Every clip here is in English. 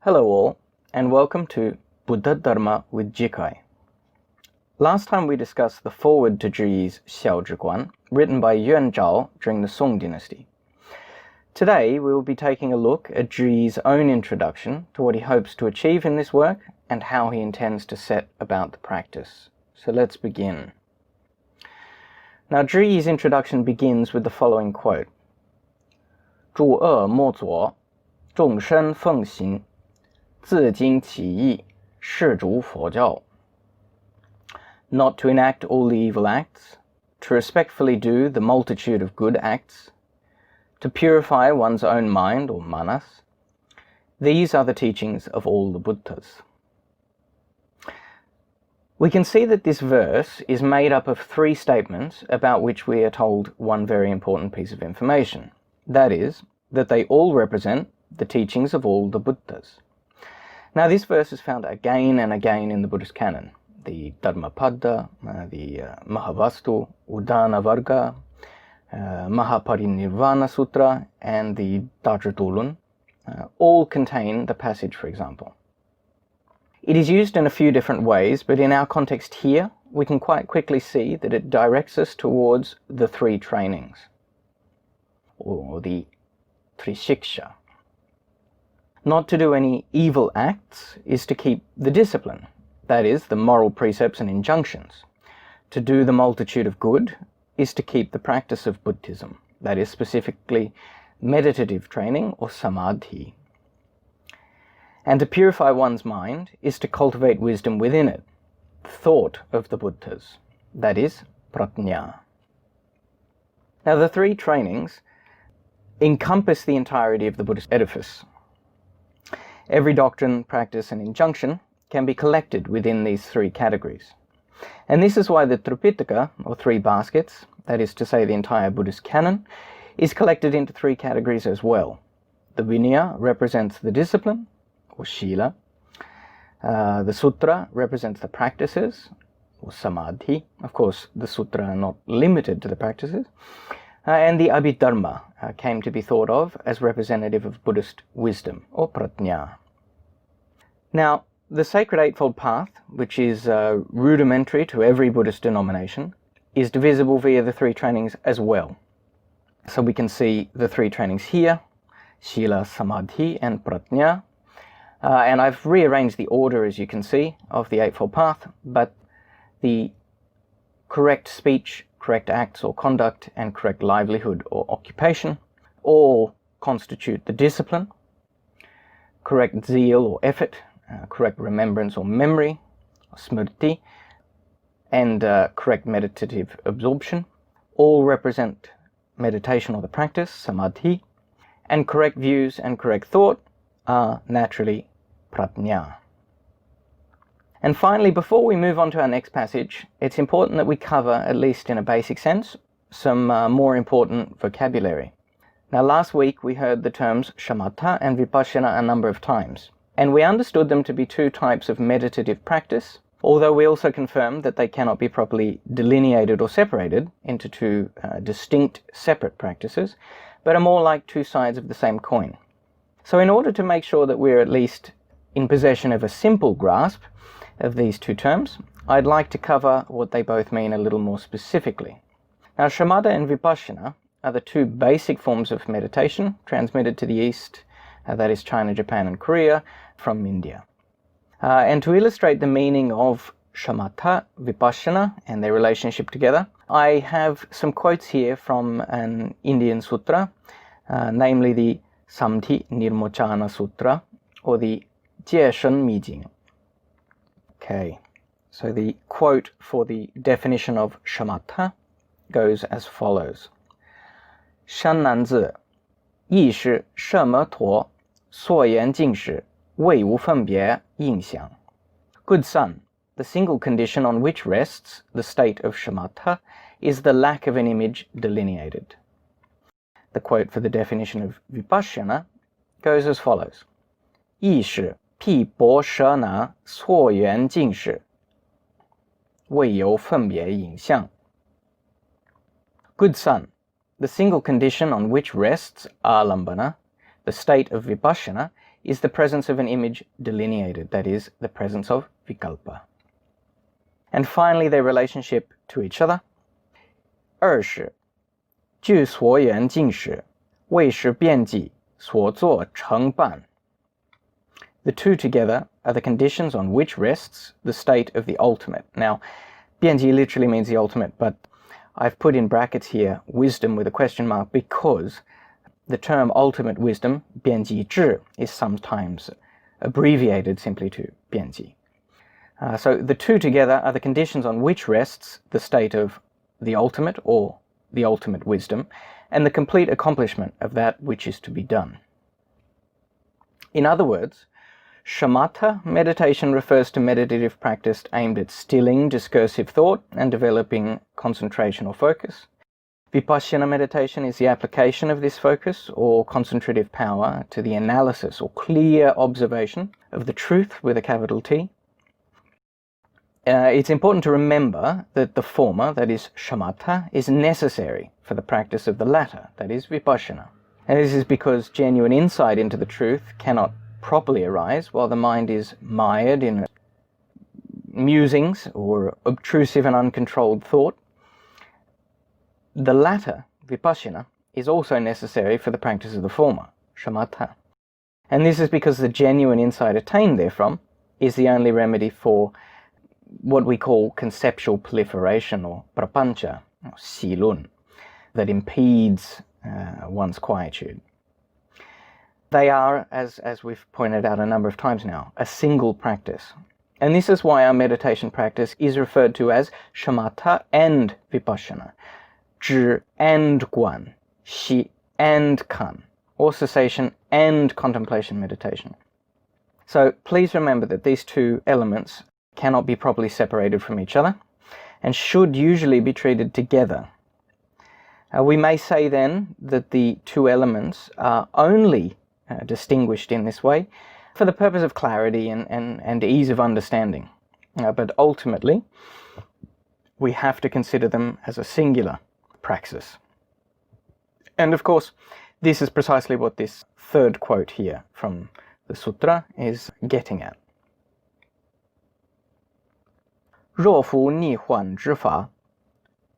Hello all, and welcome to Buddha-Dharma with Jikai. Last time we discussed the foreword to Zhiyi's XiaoZhiguan, written by Yuan Zhao during the Song dynasty. Today we will be taking a look at Zhiyi's own introduction to what he hopes to achieve in this work and how he intends to set about the practice. So let's begin. Now Zhiyi's introduction begins with the following quote. 诸恶莫作，众生奉行，自经其意，是主佛教. Not to enact all the evil acts, to respectfully do the multitude of good acts, to purify one's own mind or manas. These are the teachings of all the Buddhas. We can see that this verse is made up of three statements about which we are told one very important piece of information. That is, that they all represent the teachings of all the Buddhas. Now this verse is found again and again in the Buddhist canon. The Dharmapada, the Mahavastu, Udana Varga, Mahaparinirvana Sutra, and the Dajratulun all contain the passage, for example. It is used in a few different ways, but in our context here, we can quite quickly see that it directs us towards the three trainings, or the Trishiksha. Not to do any evil acts is to keep the discipline, that is, the moral precepts and injunctions. To do the multitude of good is to keep the practice of Buddhism, that is, specifically meditative training or samadhi. And to purify one's mind is to cultivate wisdom within it, thought of the Buddhas, that is, prajna. Now the three trainings encompass the entirety of the Buddhist edifice. Every doctrine, practice, and injunction can be collected within these three categories. And this is why the Tripitaka, or three baskets, that is to say the entire Buddhist canon, is collected into three categories as well. The Vinaya represents the discipline, or Shila. The Sutra represents the practices, or Samadhi. Of course, the Sutra are not limited to the practices. And the Abhidharma came to be thought of as representative of Buddhist wisdom, or prajna. Now, the Sacred Eightfold Path, which is rudimentary to every Buddhist denomination, is divisible via the three trainings as well. So we can see the three trainings here, Shila, Samadhi, and prajna. And I've rearranged the order, as you can see, of the Eightfold Path, but the correct speech, correct acts or conduct, and correct livelihood or occupation all constitute the discipline. Correct zeal or effort, correct remembrance or memory, or smriti, and correct meditative absorption all represent meditation or the practice, samadhi, and correct views and correct thought are naturally prajna. And finally, before we move on to our next passage, it's important that we cover, at least in a basic sense, some more important vocabulary. Now last week we heard the terms shamatha and vipassana a number of times, and we understood them to be two types of meditative practice, although we also confirmed that they cannot be properly delineated or separated into two distinct separate practices, but are more like two sides of the same coin. So in order to make sure that we're at least in possession of a simple grasp of these two terms, I'd like to cover what they both mean a little more specifically. Now, shamatha and vipassana are the two basic forms of meditation transmitted to the East, that is China, Japan, and Korea, from India. And to illustrate the meaning of shamatha, vipassana, and their relationship together, I have some quotes here from an Indian sutra, namely the Samdhi Nirmochana Sutra, or the Jie Shen Mi Jing. Okay, so the quote for the definition of shamatha goes as follows. 山南子，意是摄摩陀，所言尽时，未无分别印象. Good son, the single condition on which rests the state of shamatha is the lack of an image delineated. The quote for the definition of vipassana goes as follows. 意是辟泊舍那错缘尽时，未有分别影像. Good son, the single condition on which rests alambana, the state of vipassana, is the presence of an image delineated, that is, the presence of vikalpa. And finally, their relationship to each other. 二是据所缘境时谓是辩己所作成办. The two together are the conditions on which rests the state of the ultimate. Now, 辩己 literally means the ultimate, but I've put in brackets here wisdom with a question mark because the term ultimate wisdom, 辩己智, is sometimes abbreviated simply to 辩己. So the two together are the conditions on which rests the state of the ultimate or the ultimate wisdom and the complete accomplishment of that which is to be done. In other words, Shamatha meditation refers to meditative practice aimed at stilling discursive thought and developing concentration or focus. Vipassana meditation is the application of this focus or concentrative power to the analysis or clear observation of the truth with a capital T. It's important to remember that the former, that is shamatha, is necessary for the practice of the latter, that is vipassana. And this is because genuine insight into the truth cannot properly arise while the mind is mired in musings or obtrusive and uncontrolled thought. The latter, vipassana, is also necessary for the practice of the former, shamatha. And this is because the genuine insight attained therefrom is the only remedy for what we call conceptual proliferation or prapancha, or silun, that impedes one's quietude. They are, as we've pointed out a number of times now, a single practice. And this is why our meditation practice is referred to as shamatha and vipassana, zhi and guan, xi and kan, or cessation and contemplation meditation. So please remember that these two elements cannot be properly separated from each other and should usually be treated together. We may say then that the two elements are only distinguished in this way for the purpose of clarity and ease of understanding. But ultimately, we have to consider them as a singular praxis. And of course, this is precisely what this third quote here from the sutra is getting at. 若夫逆患之法，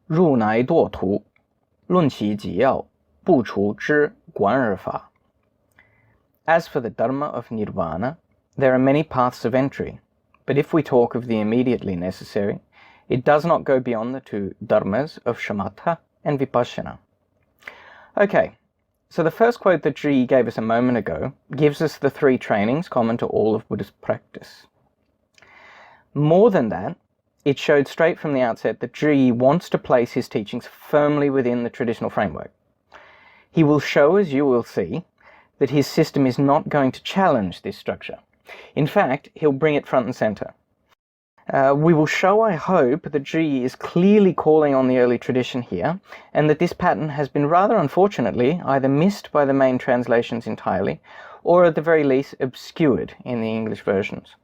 入乃堕途，论其己要，不除之观而法. As for the Dharma of Nirvana, there are many paths of entry, but if we talk of the immediately necessary, it does not go beyond the two dharmas of shamatha and vipassana. Okay, so the first quote that Zhiyi gave us a moment ago gives us the three trainings common to all of Buddhist practice. More than that, it showed straight from the outset that Zhiyi wants to place his teachings firmly within the traditional framework. He will show, as you will see, that his system is not going to challenge this structure. In fact, he'll bring it front and center. We will show, I hope, that Zhiyi is clearly calling on the early tradition here, and that this pattern has been rather unfortunately either missed by the main translations entirely, or at the very least obscured in the English versions.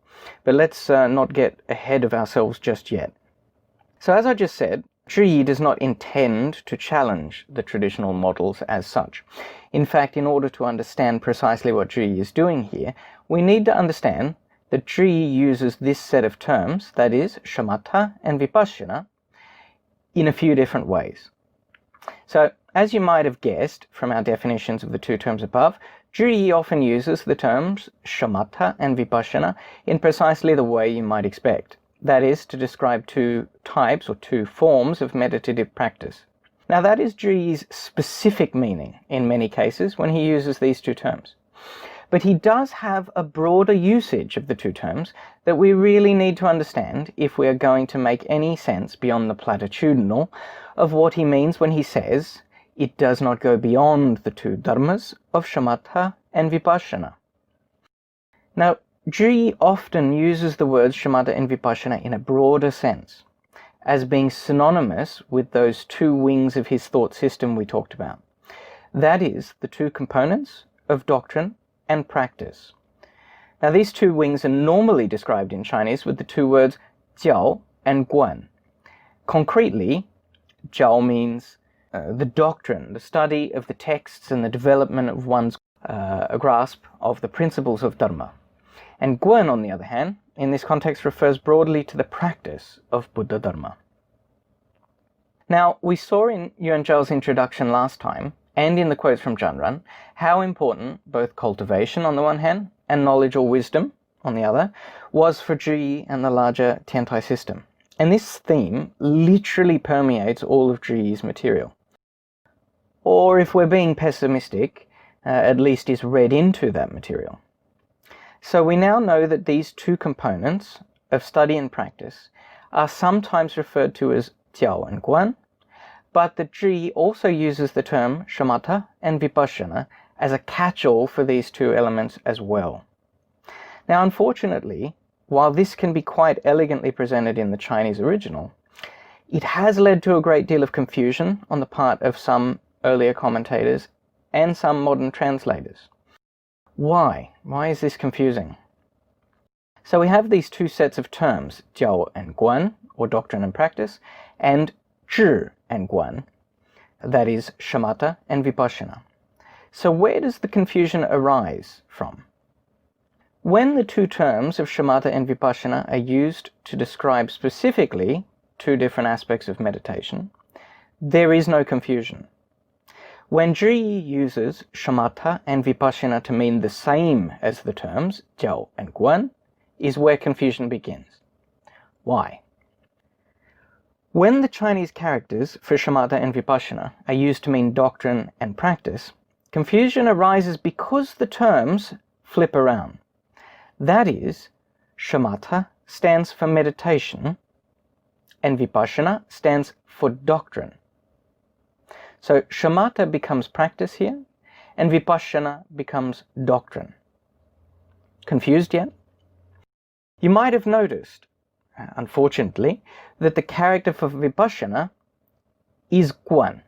But let's not get ahead of ourselves just yet. So as I just said, Zhiyi does not intend to challenge the traditional models as such. In fact, in order to understand precisely what Zhiyi is doing here, we need to understand that Zhiyi uses this set of terms, that is, shamatha and vipassana, in a few different ways. So, as you might have guessed from our definitions of the two terms above, Zhiyi often uses the terms shamatha and vipassana in precisely the way you might expect. That is, to describe two types or two forms of meditative practice. Now that is Zhiyi's specific meaning in many cases when he uses these two terms. But he does have a broader usage of the two terms that we really need to understand if we are going to make any sense beyond the platitudinal of what he means when he says it does not go beyond the two dharmas of shamatha and vipassana. Now, Zhiyi often uses the words shamatha and vipassana in a broader sense, as being synonymous with those two wings of his thought system we talked about. That is, the two components of doctrine and practice. Now, these two wings are normally described in Chinese with the two words jiao and guan. Concretely, jiao means the doctrine, the study of the texts and the development of one's a grasp of the principles of Dharma. And Guan, on the other hand, in this context refers broadly to the practice of Buddha-Dharma. Now, we saw in Yuan Zhao's introduction last time, and in the quotes from Zhanran, how important both cultivation on the one hand and knowledge or wisdom on the other was for Zhiyi and the larger Tiantai system. And this theme literally permeates all of Zhiyi's material. Or if we're being pessimistic, at least is read into that material. So we now know that these two components of study and practice are sometimes referred to as Jiao and Guan, but that Zhiyi also uses the term Shamatha and vipassana as a catch-all for these two elements as well. Now, unfortunately, while this can be quite elegantly presented in the Chinese original, it has led to a great deal of confusion on the part of some earlier commentators and some modern translators. Why? Why is this confusing? So we have these two sets of terms, Jiao and Guan, or doctrine and practice, and Zhi and Guan, that is, Shamatha and vipassana. So where does the confusion arise from? When the two terms of Shamatha and vipassana are used to describe specifically two different aspects of meditation, there is no confusion. When Zhiyi uses Shamatha and vipassana to mean the same as the terms Jiao and Guan, is where confusion begins. Why? When the Chinese characters for Shamatha and vipassana are used to mean doctrine and practice, confusion arises because the terms flip around. That is, Shamatha stands for meditation and vipassana stands for doctrine. So Shamatha becomes practice here and vipassana becomes doctrine. Confused yet? You might have noticed, unfortunately, that the character for vipassana is Guan,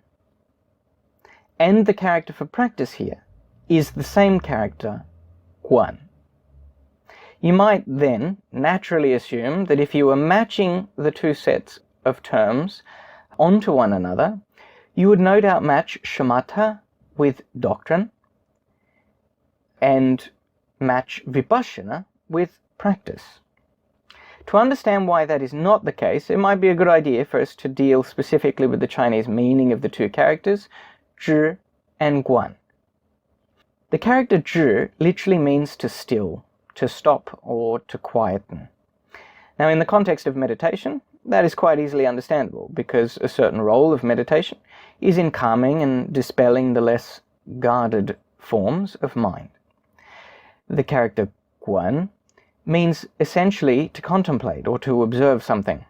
and the character for practice here is the same character, Guan. You might then naturally assume that if you were matching the two sets of terms onto one another, you would no doubt match Shamatha with doctrine and match vipassana with practice. To understand why that is not the case, it might be a good idea for us to deal specifically with the Chinese meaning of the two characters, Zhi and Guan. The character Zhi literally means to still, to stop, or to quieten. Now, in the context of meditation, that is quite easily understandable, because a certain role of meditation is in calming and dispelling the less guarded forms of mind. The character Guan means essentially to contemplate or to observe something.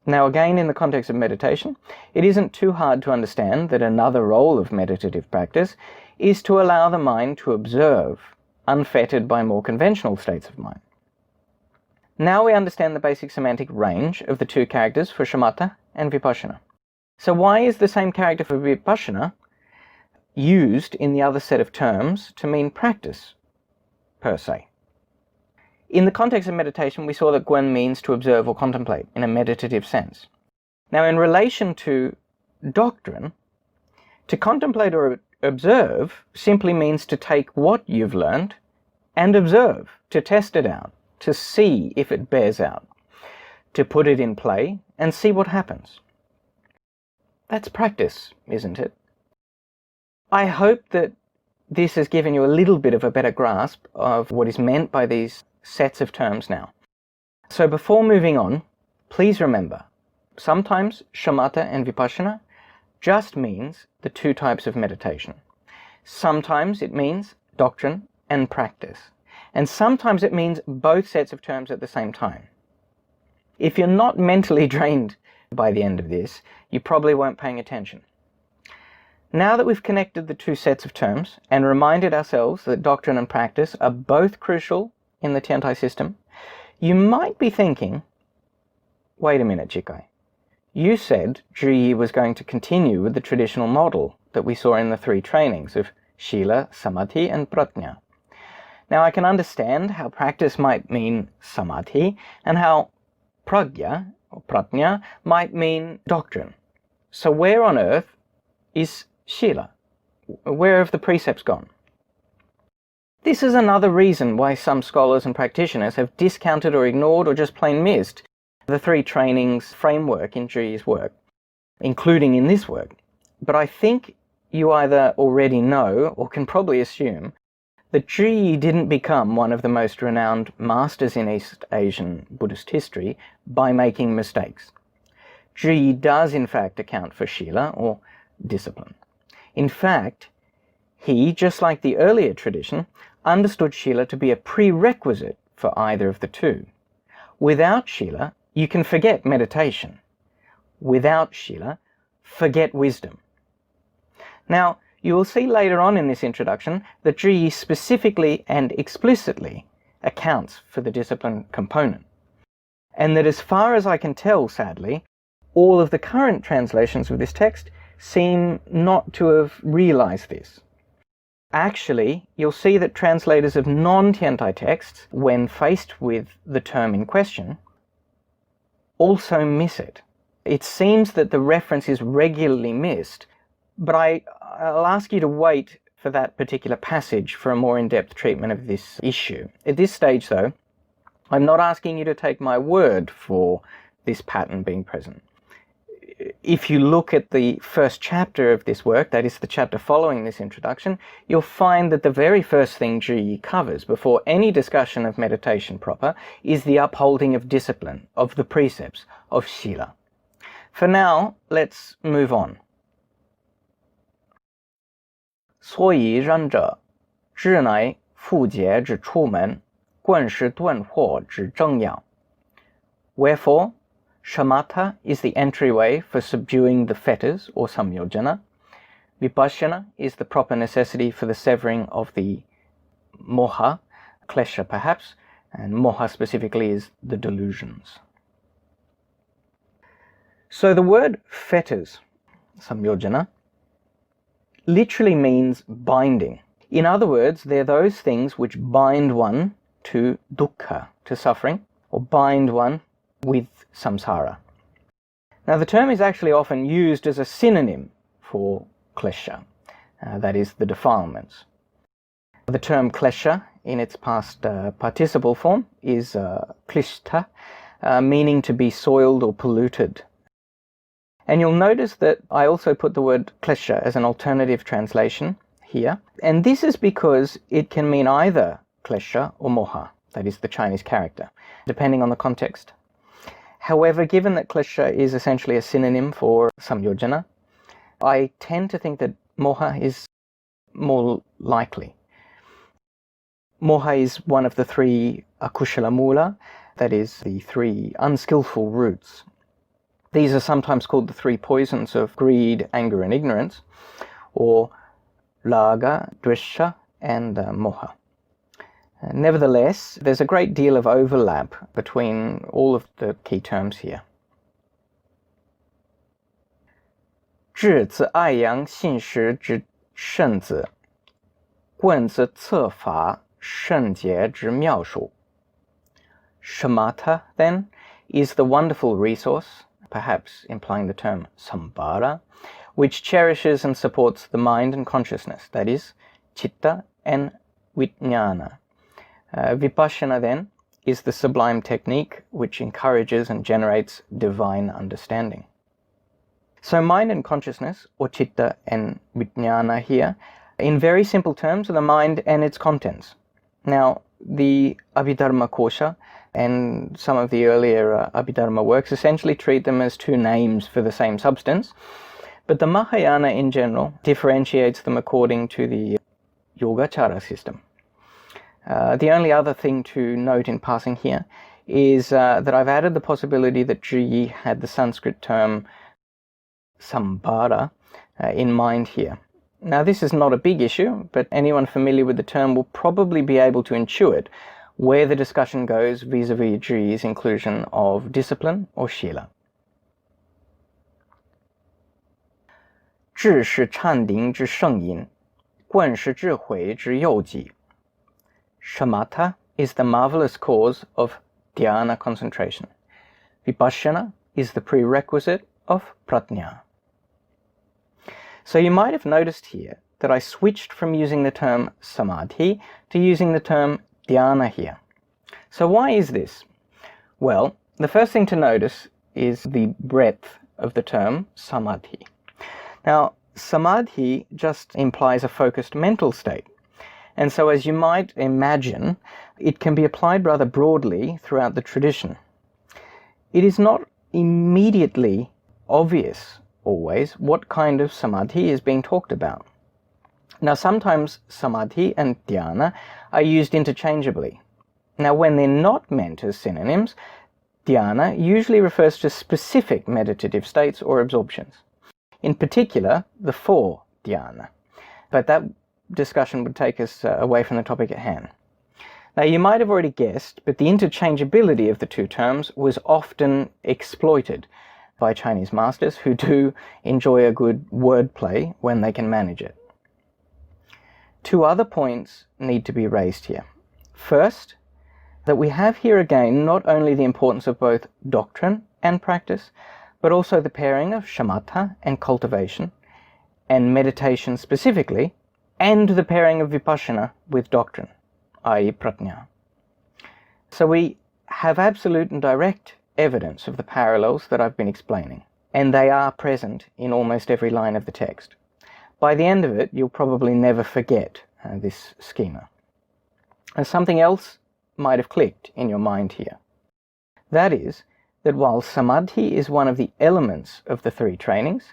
Now, again, in the context of meditation, it isn't too hard to understand that another role of meditative practice is to allow the mind to observe, unfettered by more conventional states of mind. Now we understand the basic semantic range of the two characters for Shamatha and vipassana. So why is the same character for vipassana used in the other set of terms to mean practice, per se? In the context of meditation, we saw that Guan means to observe or contemplate in a meditative sense. Now, in relation to doctrine, to contemplate or observe simply means to take what you've learned and observe, to test it out, to see if it bears out, to put it in play and see what happens. That's practice, isn't it? I hope that this has given you a little bit of a better grasp of what is meant by these sets of terms now. So before moving on, please remember, sometimes Shamatha and vipassana just means the two types of meditation. Sometimes it means doctrine and practice. And sometimes it means both sets of terms at the same time. If you're not mentally drained by the end of this, you probably weren't paying attention. Now that we've connected the two sets of terms and reminded ourselves that doctrine and practice are both crucial in the Tiantai system, you might be thinking, wait a minute, Jikai. You said Zhiyi was going to continue with the traditional model that we saw in the three trainings of Shila, Samadhi, and Prajna. Now, I can understand how practice might mean Samadhi and how Prajna, or Prajna, might mean doctrine. So where on earth is Shila? Where have the precepts gone? This is another reason why some scholars and practitioners have discounted or ignored or just plain missed the three trainings framework in Zhiyi's work, including in this work. But I think you either already know or can probably assume that Zhiyi didn't become one of the most renowned masters in East Asian Buddhist history by making mistakes. Zhiyi does in fact account for Shila, or discipline. In fact, he, just like the earlier tradition, understood Shila to be a prerequisite for either of the two. Without Shila, you can forget meditation. Without Shila, forget wisdom. Now, you will see later on in this introduction that Zhiyi specifically and explicitly accounts for the discipline component, and that as far as I can tell, sadly, all of the current translations of this text seem not to have realized this. Actually, you'll see that translators of non-Tiantai texts, when faced with the term in question, also miss it. It seems that the reference is regularly missed, but I'll ask you to wait for that particular passage for a more in-depth treatment of this issue. At this stage, though, I'm not asking you to take my word for this pattern being present. If you look at the first chapter of this work, that is the chapter following this introduction, you'll find that the very first thing Zhiyi covers before any discussion of meditation proper is the upholding of discipline, of the precepts, of Shila. For now, let's move on. 所以然者，知乃复结之出门，棍是断惑之正要。Wherefore, Shamatha is the entryway for subduing the fetters, or samyojana. Vipassana is the proper necessity for the severing of the moha, klesha perhaps, and moha specifically is the delusions. So the word fetters, samyojana, literally means binding. In other words, they're those things which bind one to dukkha, to suffering, or bind one with samsara. Now the term is actually often used as a synonym for klesha, that is the defilements. The term klesha in its past participle form is klishta, meaning to be soiled or polluted. And you'll notice that I also put the word klesha as an alternative translation here. And this is because it can mean either klesha or moha, that is the Chinese character, depending on the context. However, given that klesha is essentially a synonym for samyojana, I tend to think that moha is more likely. Moha is one of the three akushala mula, that is the three unskillful roots. These are sometimes called the three poisons of greed, anger, and ignorance, or raga, dvesha, and moha. Nevertheless, there's a great deal of overlap between all of the key terms here. 智子爱扬信实之圣子，棍子策法圣洁之妙术. Shamatha, then, is the wonderful resource, perhaps implying the term sambhara, which cherishes and supports the mind and consciousness, that is, chitta and vijnana. Vipassana, then, is the sublime technique which encourages and generates divine understanding. So mind and consciousness, or chitta and vijnana here, in very simple terms, are the mind and its contents. Now, the Abhidharma Kosha and some of the earlier Abhidharma works essentially treat them as two names for the same substance, but the Mahayana in general differentiates them according to the Yogacara system. The only other thing to note in passing here is that I've added the possibility that Zhiyi had the Sanskrit term sambhara in mind here. Now this is not a big issue, but anyone familiar with the term will probably be able to intuit where the discussion goes vis-a-vis Zhiyi's inclusion of discipline or Shila. 智是禅定之圣因，棍是智慧之右极. Shamatha is the marvelous cause of dhyana concentration. Vipassana is the prerequisite of pratnya. So you might have noticed here that I switched from using the term samadhi to using the term dhyana here. So why is this? Well, the first thing to notice is the breadth of the term samadhi. Now, samadhi just implies a focused mental state. And so, as you might imagine, it can be applied rather broadly throughout the tradition. It is not immediately obvious, always, what kind of samadhi is being talked about. Now, sometimes samadhi and dhyana are used interchangeably. Now, when they're not meant as synonyms, dhyana usually refers to specific meditative states or absorptions. In particular, the four dhyana. But that discussion would take us away from the topic at hand. Now, you might have already guessed, but the interchangeability of the two terms was often exploited by Chinese masters who do enjoy a good wordplay when they can manage it. Two other points need to be raised here. First, that we have here again not only the importance of both doctrine and practice, but also the pairing of shamatha and cultivation, and meditation specifically, and the pairing of vipassana with doctrine, i.e. prajna. So we have absolute and direct evidence of the parallels that I've been explaining, and they are present in almost every line of the text. By the end of it, you'll probably never forget this schema. And something else might have clicked in your mind here. That is, that while samadhi is one of the elements of the three trainings,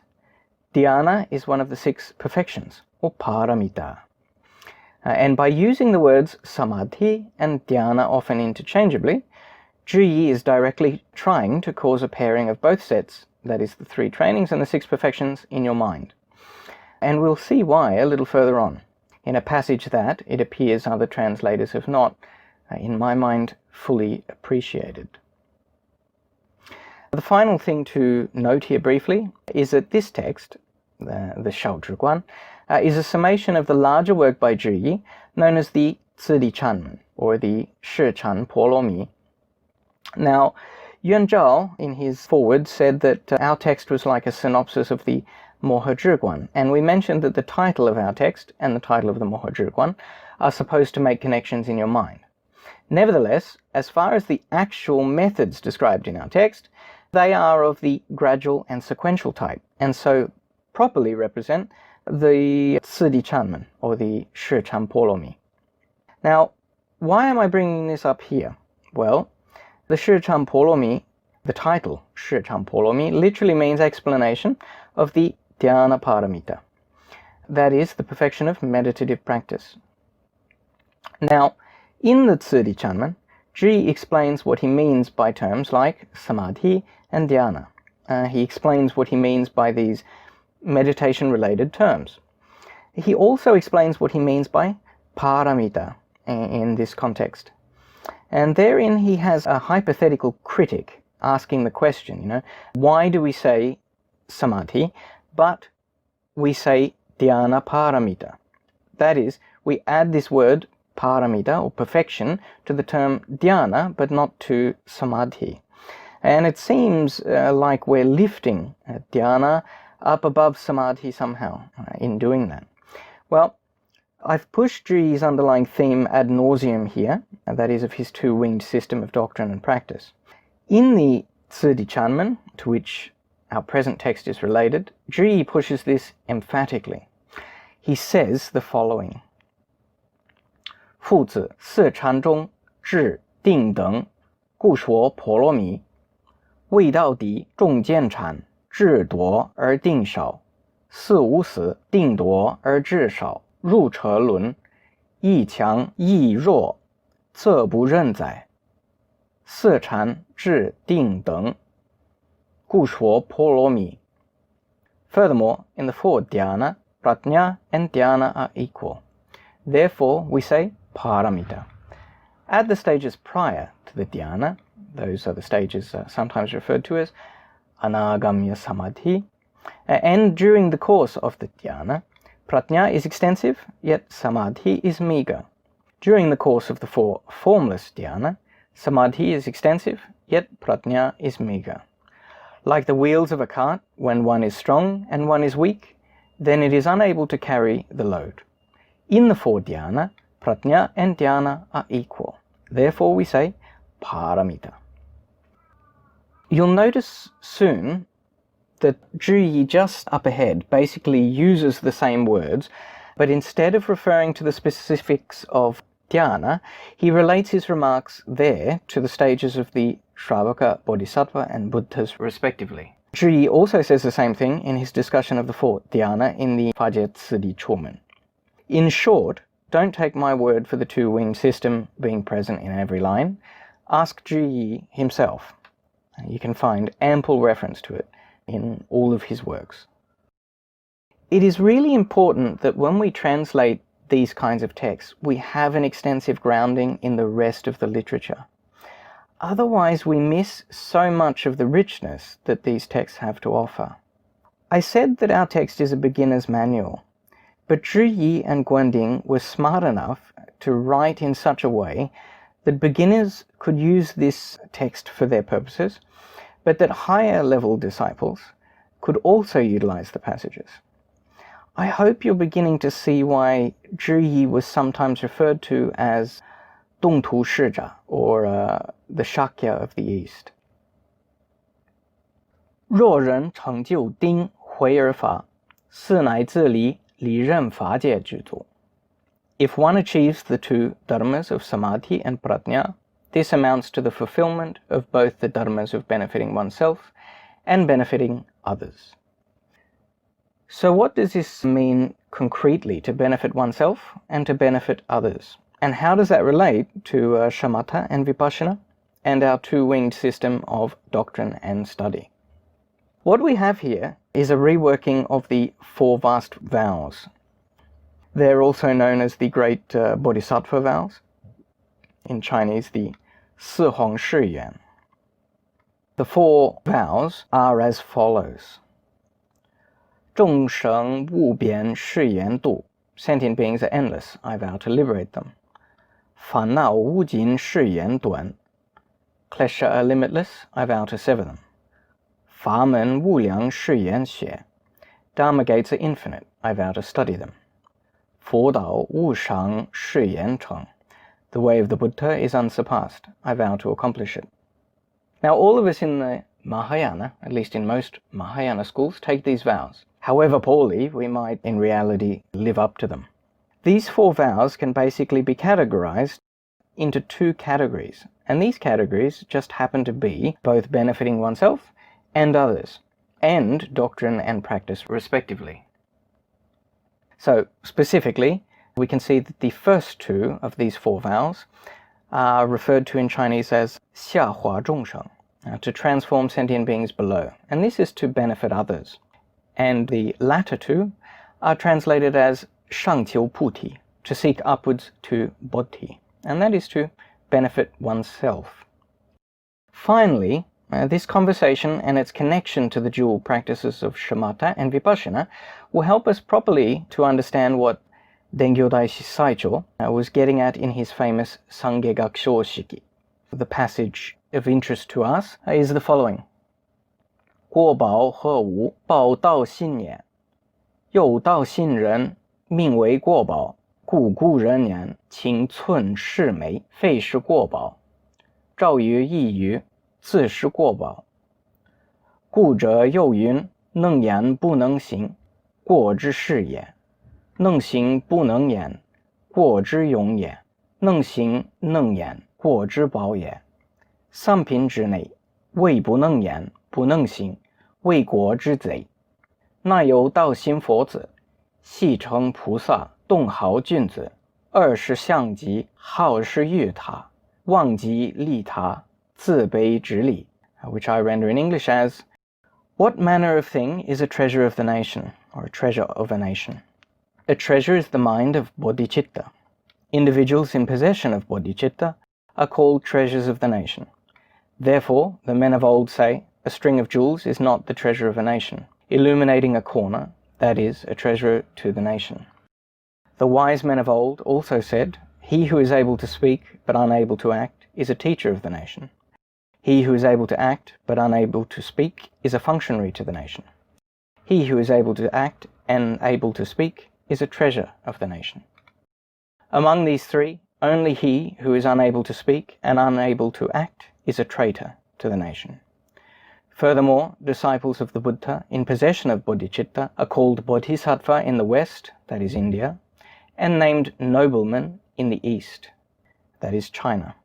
dhyana is one of the 6 perfections, or paramita. And by using the words samadhi and dhyana often interchangeably, Zhiyi is directly trying to cause a pairing of both sets, that is the 3 trainings and the 6 perfections, in your mind. And we'll see why a little further on, in a passage that, it appears, other translators have not, in my mind, fully appreciated. The final thing to note here briefly is that this text, the XiaoZhiguan, is a summation of the larger work by Zhiyi known as the Cidi-chanmen, or the Shichan Polomi. Now, Yuan Zhao, in his foreword, said that our text was like a synopsis of the Mohe-Zhiguan, and we mentioned that the title of our text and the title of the Mohe-Zhiguan are supposed to make connections in your mind. Nevertheless, as far as the actual methods described in our text, they are of the gradual and sequential type, and so properly represent the Cidi-chanmen, or the Shichan Polomi. Now, why am I bringing this up here? Well, the Shichan Polomi, the title Shichan Polomi, literally means explanation of the dhyana paramita. That is, the perfection of meditative practice. Now, in the Cidi-chanmen, Zhiyi explains what he means by terms like samadhi and dhyana. He explains what he means by these meditation-related terms. He also explains what he means by paramita in this context. And therein he has a hypothetical critic asking the question, why do we say samadhi, but we say dhyana paramita? That is, we add this word paramita, or perfection, to the term dhyana, but not to samadhi. And it seems like we're lifting dhyana up above samadhi somehow in doing that. Well, I've pushed Zhiyi's underlying theme ad nauseum here, that is, of his 2-winged system of doctrine and practice. In the Cidi-chanmen, to which our present text is related, Zhiyi pushes this emphatically. He says the following: 父子四禅中至定等，故说婆罗米。未到底众见禅，至夺而定少。四无死，定夺而至少。入车轮，亦强亦弱，则不任哉。四禅至定等，故说婆罗米。Furthermore, in the 4 dhyana, prajna and dhyana are equal. Therefore, we say paramita. At the stages prior to the dhyana, those are the stages sometimes referred to as anagamya samadhi, and during the course of the dhyana, prajna is extensive, yet samadhi is meager. During the course of the 4 formless dhyana, samadhi is extensive, yet prajna is meager. Like the wheels of a cart, when one is strong and one is weak, then it is unable to carry the load. In the four dhyana, pratnya and dhyana are equal. Therefore we say paramita. You'll notice soon that Zhiyi just up ahead basically uses the same words, but instead of referring to the specifics of dhyana, he relates his remarks there to the stages of the Shravaka, Bodhisattva and Buddhas respectively. Zhiyi also says the same thing in his discussion of the four dhyana in the Faje Tsidi Chomen. In short, don't take my word for the two-winged system being present in every line. Ask Zhiyi himself. You can find ample reference to it in all of his works. It is really important that when we translate these kinds of texts, we have an extensive grounding in the rest of the literature. Otherwise, we miss so much of the richness that these texts have to offer. I said that our text is a beginner's manual, but Zhiyi and Guanding were smart enough to write in such a way that beginners could use this text for their purposes, but that higher level disciples could also utilize the passages. I hope you're beginning to see why Zhiyi was sometimes referred to as Dongtu Shizha, or the Shakya of the East. 若人成就丁回而法，是乃自离理任法界之足. If one achieves the two dharmas of samadhi and pratnya, this amounts to the fulfillment of both the dharmas of benefiting oneself and benefiting others. So what does this mean concretely, to benefit oneself and to benefit others? And how does that relate to shamatha and vipassana and our two-winged system of doctrine and study? What we have here is a reworking of the four vast vows. They're also known as the great bodhisattva vows. In Chinese, the 四弘誓言. The four vows are as follows. 众生无边誓言度. Sentient beings are endless. I vow to liberate them. 烦恼无尽誓言断. Klesha are limitless. I vow to sever them. 法门无量誓言学. Dharma gates are infinite. I vow to study them. 佛道无上誓言成. The way of the Buddha is unsurpassed. I vow to accomplish it. Now, all of us in the Mahayana, at least in most Mahayana schools, take these vows. However poorly we might in reality live up to them. These four vows can basically be categorized into two categories, and these categories just happen to be both benefiting oneself and others, and doctrine and practice respectively. So, specifically, we can see that the first two of these four vows are referred to in Chinese as 下化众生, to transform sentient beings below, and this is to benefit others. And the latter two are translated as 上求菩提, to seek upwards to bodhi, and that is to benefit oneself. Finally, this conversation and its connection to the dual practices of shamatha and vipassana will help us properly to understand what Dengyō Daishi Saicho was getting at in his famous Sangye Gakusho Shiki. The passage of interest to us is the following. 过宝何无宝道信也，有道信人，命为过宝，故故人言，请寸是美，非是过宝。照于意于，自是过宝。故者又云：能言不能行，过之是也；能行不能言，过之勇也；能行能言，过之宝也。三品之内，未不能言，不能行，为国之贼。那有道心佛子，戏称菩萨，动豪君子，二是相极，好是欲他，忘极利他，自卑直利。Which I render in English as, what manner of thing is a treasure of the nation, or a treasure of a nation? A treasure is the mind of bodhicitta. Individuals in possession of bodhicitta are called treasures of the nation. Therefore, the men of old say, a string of jewels is not the treasure of a nation. Illuminating a corner, that is, a treasure to the nation. The wise men of old also said, he who is able to speak but unable to act is a teacher of the nation. He who is able to act but unable to speak is a functionary to the nation. He who is able to act and able to speak is a treasure of the nation. Among these three, only he who is unable to speak and unable to act is a traitor to the nation. Furthermore, disciples of the Buddha in possession of bodhicitta are called bodhisattva in the West, that is India, and named noblemen in the East, that is China.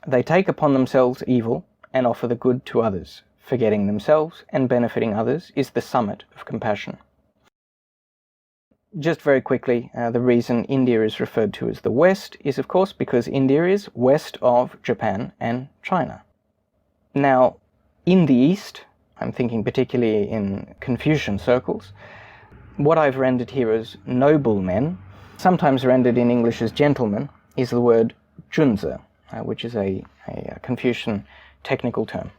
They take upon themselves evil and offer the good to others. Forgetting themselves and benefiting others is the summit of compassion. Just very quickly, the reason India is referred to as the West is, of course, because India is west of Japan and China. Now, in the East, I'm thinking particularly in Confucian circles, what I've rendered here as noblemen, sometimes rendered in English as gentlemen, is the word junzi, which is a Confucian technical term.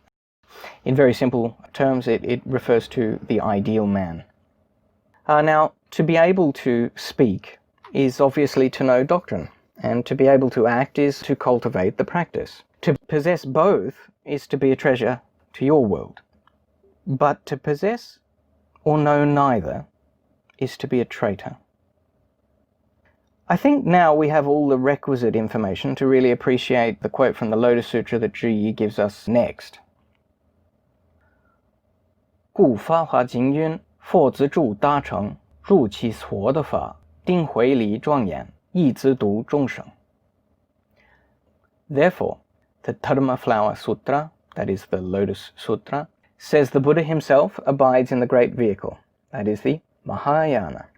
In very simple terms, it refers to the ideal man. Now, to be able to speak is obviously to know doctrine, and to be able to act is to cultivate the practice. To possess both is to be a treasure to your world. But to possess or know neither is to be a traitor. I think now we have all the requisite information to really appreciate the quote from the Lotus Sutra that Zhiyi gives us next. 故法华经云：佛子助大成，入其所的法，定慧理庄严，一自度众生。 Therefore, the Dharma Flower Sutra, that is the Lotus Sutra, says the Buddha himself abides in the great vehicle, that is the Mahayana,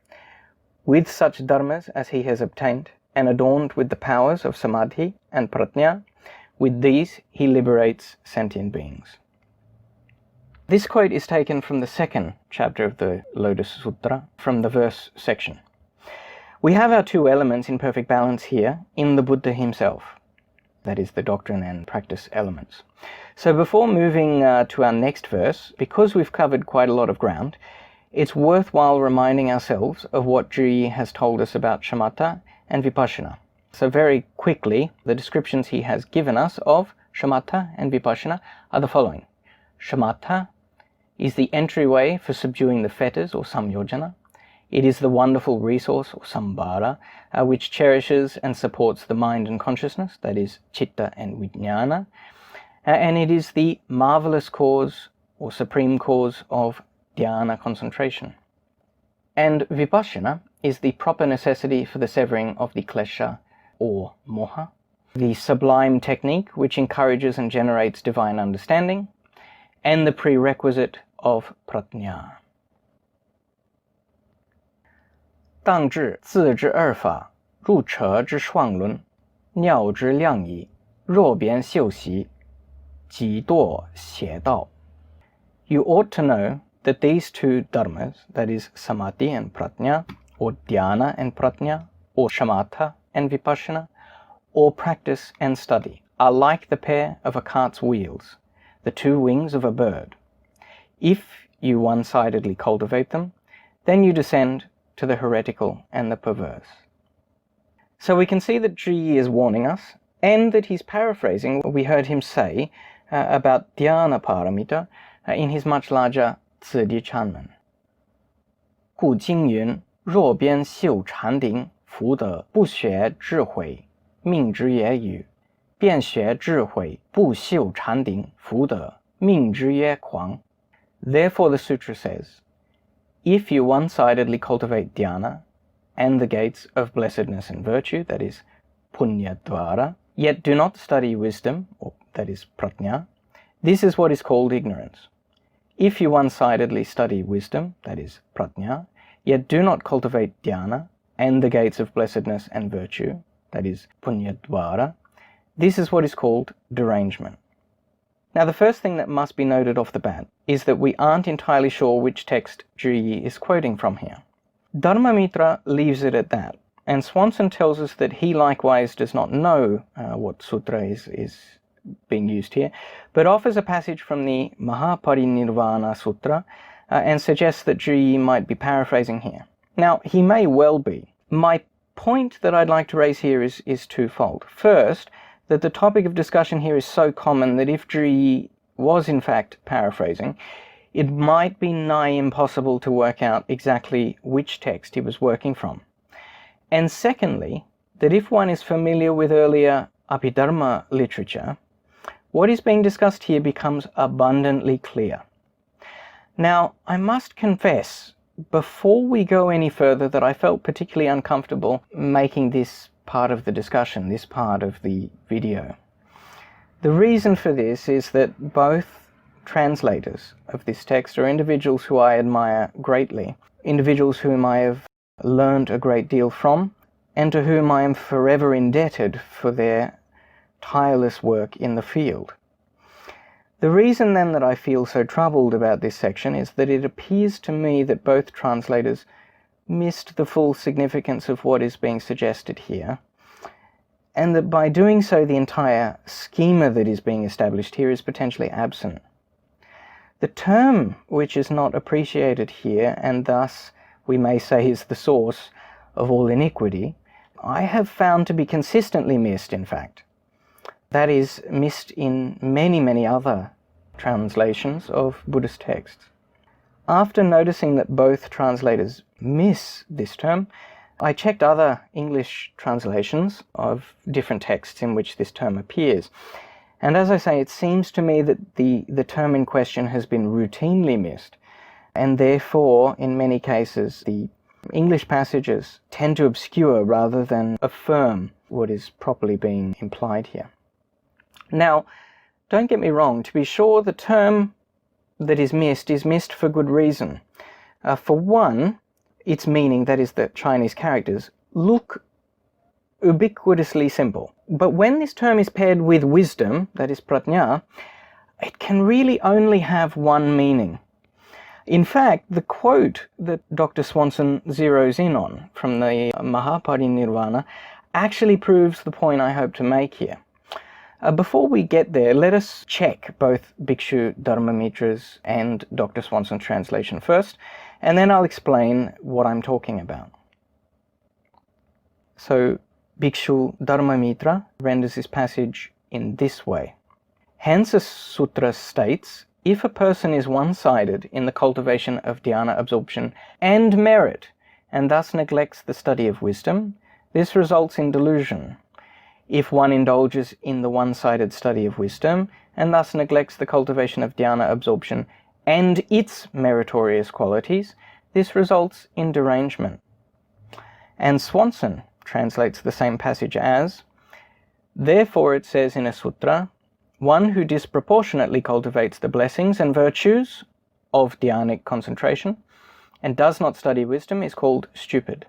with such dharmas as he has obtained, and adorned with the powers of samadhi and prajna, with these he liberates sentient beings. This quote is taken from the second chapter of the Lotus Sutra, from the verse section. We have our two elements in perfect balance here in the Buddha himself, that is the doctrine and practice elements. So before moving to our next verse, because we've covered quite a lot of ground, it's worthwhile reminding ourselves of what Zhiyi has told us about Shamatha and vipassana. So very quickly, the descriptions he has given us of Shamatha and vipassana are the following. Shamatha is the entryway for subduing the fetters, or samyojana. It is the wonderful resource, or sambhara, which cherishes and supports the mind and consciousness, that is citta and vijnana. And it is the marvelous cause, or supreme cause, of dhyana concentration. And vipassana is the proper necessity for the severing of the klesha, or moha, the sublime technique which encourages and generates divine understanding, and the prerequisite of prajna. 当知自之二法，入车之双轮，尿之量矣。若便修习，即堕邪道。 You ought to know that these two dharmas, that is samadhi and prajna, or dhyana and prajna, or shamatha and vipassana, or practice and study, are like the pair of a cart's wheels, the two wings of a bird. If you one-sidedly cultivate them, then you descend to the heretical and the perverse. So we can see that Zhiyi is warning us, and that he's paraphrasing what we heard him say about dhyana paramita in his much larger Zidi Chanmen. 故经云：若边修禅定，福德不学智慧，命之也与；便学智慧，不修禅定，福德命之也狂。 Therefore the sutra says, if you one-sidedly cultivate dhyana and the gates of blessedness and virtue, that is Buddha-Dharma, yet do not study wisdom, or that is prajna, this is what is called ignorance. If you one-sidedly study wisdom, that is prajna, yet do not cultivate dhyana and the gates of blessedness and virtue, that is Buddha-Dharma, this is what is called derangement. Now the first thing that must be noted off the bat is that we aren't entirely sure which text Zhiyi is quoting from here. Dharmamitra leaves it at that, and Swanson tells us that he likewise does not know what sutra is being used here, but offers a passage from the Mahaparinirvana Sutra and suggests that Zhiyi might be paraphrasing here. Now, he may well be. My point that I'd like to raise here is twofold. First, that the topic of discussion here is so common that if Zhiyi was in fact paraphrasing, it might be nigh impossible to work out exactly which text he was working from. And secondly, that if one is familiar with earlier Abhidharma literature, what is being discussed here becomes abundantly clear. Now, I must confess, before we go any further, that I felt particularly uncomfortable making this part of the discussion, this part of the video. The reason for this is that both translators of this text are individuals who I admire greatly, individuals whom I have learned a great deal from, and to whom I am forever indebted for their tireless work in the field. The reason then that I feel so troubled about this section is that it appears to me that both translators missed the full significance of what is being suggested here, and that by doing so the entire schema that is being established here is potentially absent. The term which is not appreciated here, and thus we may say is the source of all iniquity, I have found to be consistently missed, in fact. That is missed in many, many other translations of Buddhist texts. After noticing that both translators miss this term, I checked other English translations of different texts in which this term appears. And as I say, it seems to me that the term in question has been routinely missed, and therefore, in many cases, the English passages tend to obscure rather than affirm what is properly being implied here. Now, don't get me wrong, to be sure, the term that is missed for good reason. For one, its meaning, that is the Chinese characters, look ubiquitously simple. But when this term is paired with wisdom, that is prajna, it can really only have one meaning. In fact, the quote that Dr. Swanson zeroes in on from the Mahaparinirvana actually proves the point I hope to make here. Before we get there, let us check both Bhikshu Dharmamitra's and Dr. Swanson's translation first, and then I'll explain what I'm talking about. So, Bhikshu Dharmamitra renders this passage in this way. Hence a sutra states, if a person is one-sided in the cultivation of dhyana absorption and merit, and thus neglects the study of wisdom, this results in delusion. If one indulges in the one-sided study of wisdom, and thus neglects the cultivation of dhyana absorption and its meritorious qualities, this results in derangement. And Swanson translates the same passage as, therefore it says in a sutra, one who disproportionately cultivates the blessings and virtues of dhyanic concentration and does not study wisdom is called stupid.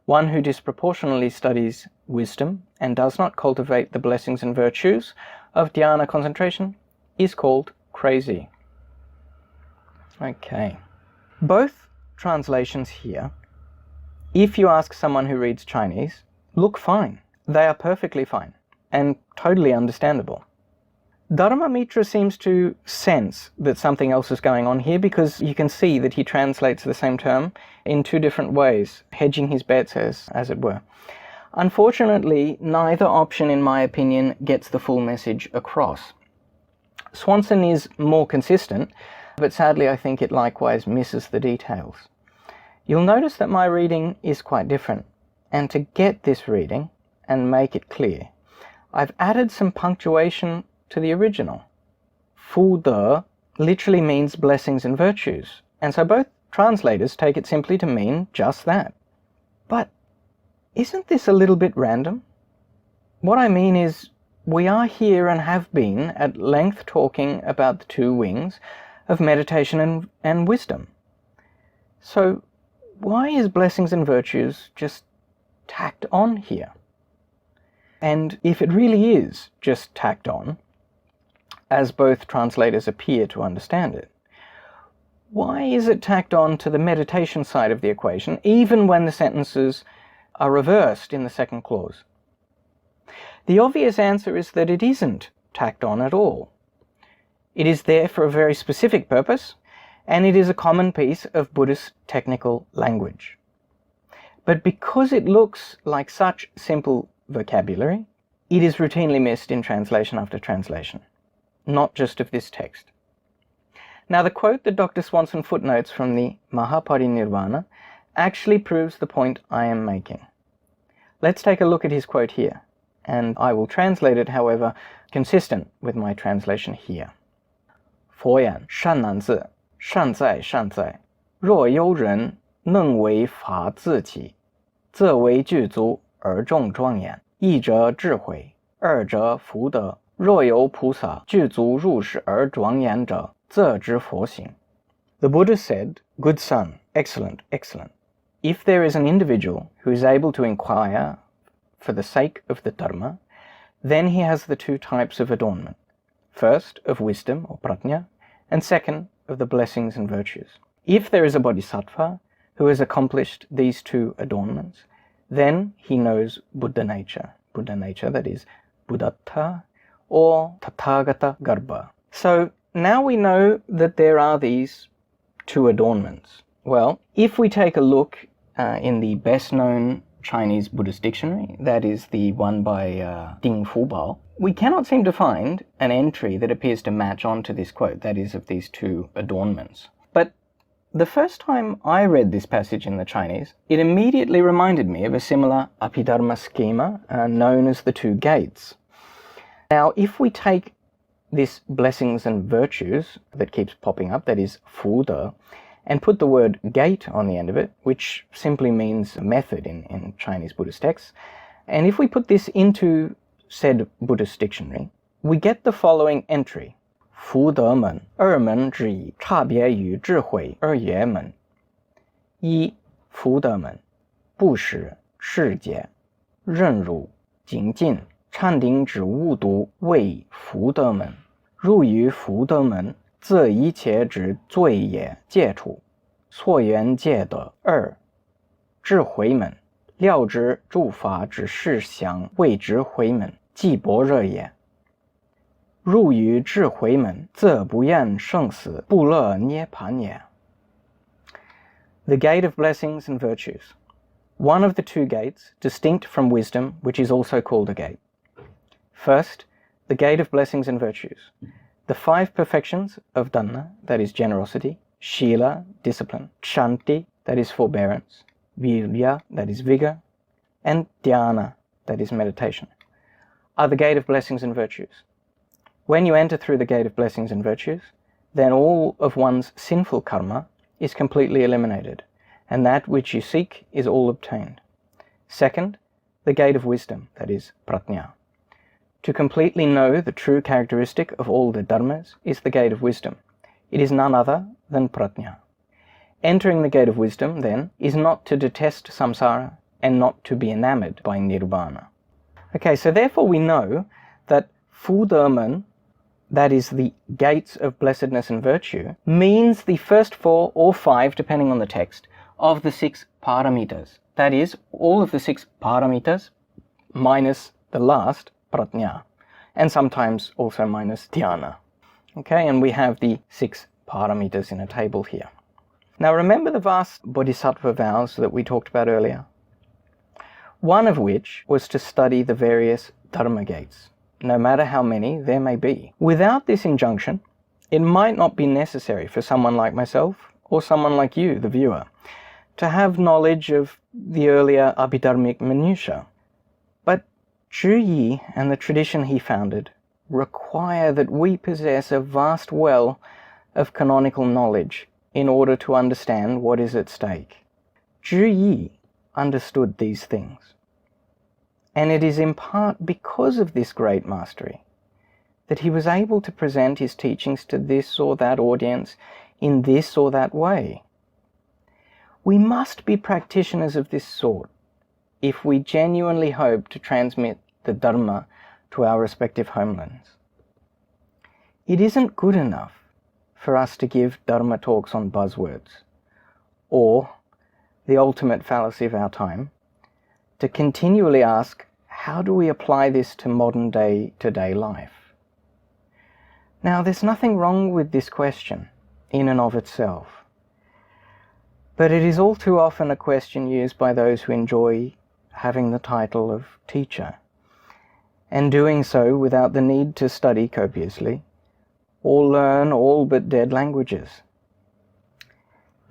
One who disproportionately studies wisdom and does not cultivate the blessings and virtues of dhyana concentration is called crazy. Okay. Both translations here, if you ask someone who reads Chinese, look fine. They are perfectly fine and totally understandable. Dharmamitra seems to sense that something else is going on here because you can see that he translates the same term in two different ways, hedging his bets as it were. Unfortunately, neither option, in my opinion, gets the full message across. Swanson is more consistent, but sadly I think it likewise misses the details. You'll notice that my reading is quite different, and to get this reading and make it clear, I've added some punctuation to the original. Fu De literally means blessings and virtues, and so both translators take it simply to mean just that. But isn't this a little bit random? What I mean is, we are here and have been at length talking about the two wings of meditation and wisdom. So why is blessings and virtues just tacked on here? And if it really is just tacked on, as both translators appear to understand it, why is it tacked on to the meditation side of the equation, even when the sentences are reversed in the second clause? The obvious answer is that it isn't tacked on at all. It is there for a very specific purpose, and it is a common piece of Buddhist technical language. But because it looks like such simple vocabulary, it is routinely missed in translation after translation, not just of this text. Now the quote that Dr. Swanson footnotes from the Mahaparinirvana actually proves the point I am making. Let's take a look at his quote here, and I will translate it, however, consistent with my translation here. 佛言善男子，善哉善哉，若有人能为法自己，则为具足而众庄严。一者智慧，二者福德。若有菩萨具足入世而庄严者，则知佛行。The Buddha said, Good son, excellent, excellent. If there is an individual who is able to inquire for the sake of the Dharma, then he has the two types of adornment. First, of wisdom or prajna, and second, of the blessings and virtues. If there is a bodhisattva who has accomplished these two adornments, then he knows Buddha nature, that is, Buddhattha or Tathagata Garbha. So now we know that there are these two adornments. Well, if we take a look in the best-known Chinese Buddhist dictionary, that is the one by Ding Fubao, we cannot seem to find an entry that appears to match onto this quote, that is, of these two adornments. But the first time I read this passage in the Chinese, it immediately reminded me of a similar Abhidharma schema known as the two gates. Now, if we take this blessings and virtues that keeps popping up, that is, Fude, and put the word gate on the end of it, which simply means method in Chinese Buddhist texts, and if we put this into said Buddhist dictionary, we get the following entry. 福德门二门之一，差别于智慧二业门。一、福德门，布施、持戒、忍辱、精进、禅定之五度为福德门。入于福德门，则一切之罪业戒除，所缘戒得。二、智慧门，了知诸法之实相谓之慧门，即般若也。入于智慧门，则不言生死，不乐涅槃也。The gate of blessings and virtues. One of the two gates, distinct from wisdom, which is also called a gate. First, the gate of blessings and virtues. The five perfections of dana, that is generosity, shila, discipline, kshanti, that is forbearance, virya, that is vigor, and dhyana, that is meditation, are the gate of blessings and virtues. When you enter through the gate of blessings and virtues, then all of one's sinful karma is completely eliminated, and that which you seek is all obtained. Second, the gate of wisdom, that is prajna. To completely know the true characteristic of all the dharmas is the gate of wisdom. It is none other than prajna. Entering the gate of wisdom, then, is not to detest samsara and not to be enamored by nirvana. Okay, so therefore we know that Fudemen, that is the gates of blessedness and virtue, means the first four or five, depending on the text, of the six paramitas. That is, all of the six paramitas minus the last, prajna, and sometimes also minus dhyana. Okay, and we have the six paramitas in a table here. Now remember the vast bodhisattva vows that we talked about earlier? One of which was to study the various dharma gates, no matter how many there may be. Without this injunction, it might not be necessary for someone like myself, or someone like you, the viewer, to have knowledge of the earlier Abhidharmic minutiae. But Zhiyi and the tradition he founded require that we possess a vast well of canonical knowledge in order to understand what is at stake. Zhiyi understood these things. And it is in part because of this great mastery that he was able to present his teachings to this or that audience in this or that way. We must be practitioners of this sort if we genuinely hope to transmit the Dharma to our respective homelands. It isn't good enough for us to give Dharma talks on buzzwords, or, the ultimate fallacy of our time, to continually ask, how do we apply this to modern day-to-day life? Now, there's nothing wrong with this question in and of itself, but it is all too often a question used by those who enjoy having the title of teacher, and doing so without the need to study copiously, or learn all but dead languages.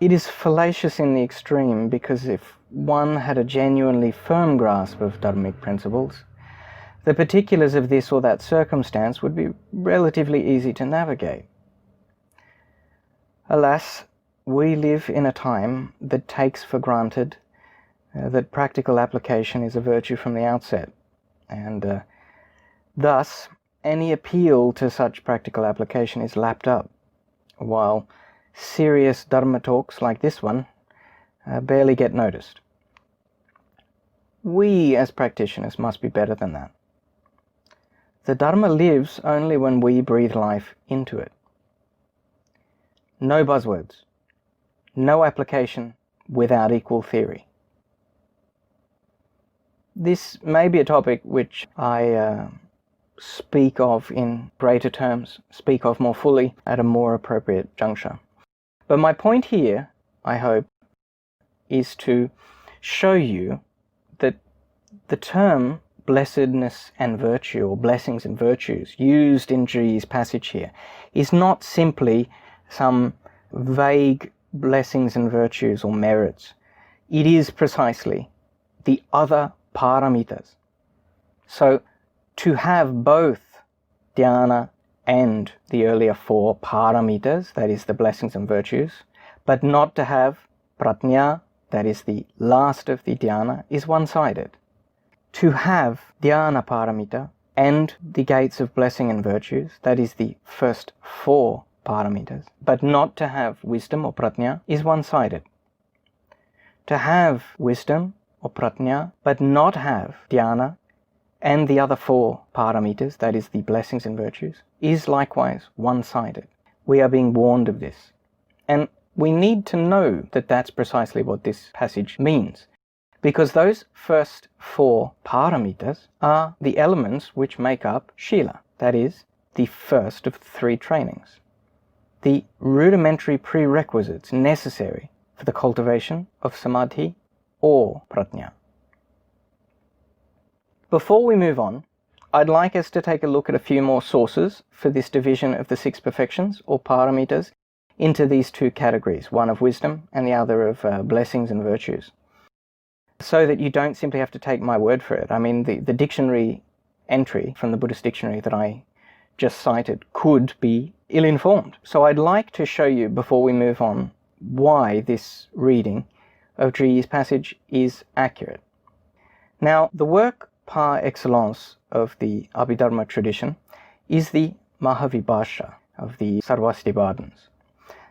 It is fallacious in the extreme, because if one had a genuinely firm grasp of dharmic principles, the particulars of this or that circumstance would be relatively easy to navigate. Alas, we live in a time that takes for granted that practical application is a virtue from the outset, and thus any appeal to such practical application is lapped up, while serious Dharma talks like this one barely get noticed. We as practitioners must be better than that. The Dharma lives only when we breathe life into it. No buzzwords, no application without equal theory. This may be a topic which I speak of in greater terms, speak of more fully at a more appropriate juncture. But my point here, I hope, is to show you that the term blessedness and virtue, or blessings and virtues, used in Zhiyi's passage here, is not simply some vague blessings and virtues or merits. It is precisely the other paramitas. So to have both dhyana and the earlier four paramitas, that is the blessings and virtues, but not to have pratnya, that is the last of the dhyana, is one-sided. To have dhyana paramita and the gates of blessing and virtues, that is the first four paramitas, but not to have wisdom or pratnya, is one-sided. To have wisdom or pratnya, but not have dhyana and the other four paramitas, that is the blessings and virtues, is likewise one-sided. We are being warned of this. And we need to know that that's precisely what this passage means, because those first four paramitas are the elements which make up Shila, that is, the first of three trainings, the rudimentary prerequisites necessary for the cultivation of samadhi or pratnya. Before we move on, I'd like us to take a look at a few more sources for this division of the six perfections, or paramitas, into these two categories, one of wisdom and the other of blessings and virtues, so that you don't simply have to take my word for it. I mean, the dictionary entry from the Buddhist dictionary that I just cited could be ill-informed. So I'd like to show you, before we move on, why this reading of Zhiyi's passage is accurate. Now, the work par excellence of the Abhidharma tradition is the Mahavibhasha of the Sarvastivadins.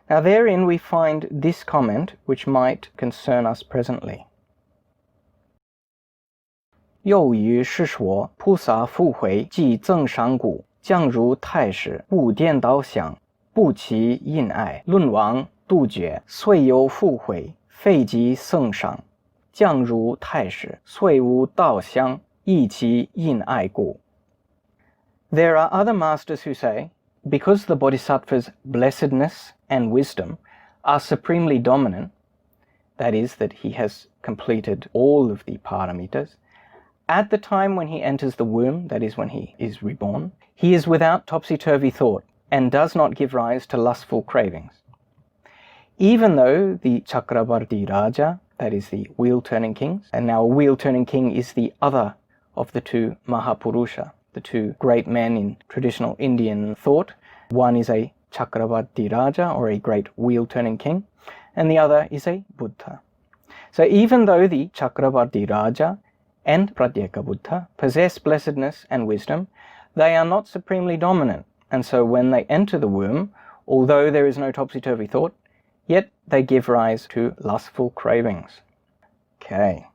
Now, therein we find this comment which might concern us presently. 又于是说，菩萨复回，即增上古，降如太史，不颠倒想，不起因爱，论王杜绝，遂有复回，废及圣上，降如太史，虽无道相，亦其因爱故。 There are other masters who say, because the Bodhisattva's blessedness and wisdom are supremely dominant, that is, that he has completed all of the paramitas, at the time when he enters the womb, that is, when he is reborn, he is without topsy-turvy thought and does not give rise to lustful cravings. Even though the Chakravarti Raja, that is the wheel-turning kings, and now a wheel-turning king is the other of the two Mahapurusha, the two great men in traditional Indian thought. One is a Chakravarti Raja, or a great wheel-turning king, and the other is a Buddha. So even though the Chakravarti Raja and Pratyeka Buddha possess blessedness and wisdom, they are not supremely dominant, and so when they enter the womb, although there is no topsy-turvy thought, yet they give rise to lustful cravings. Okay.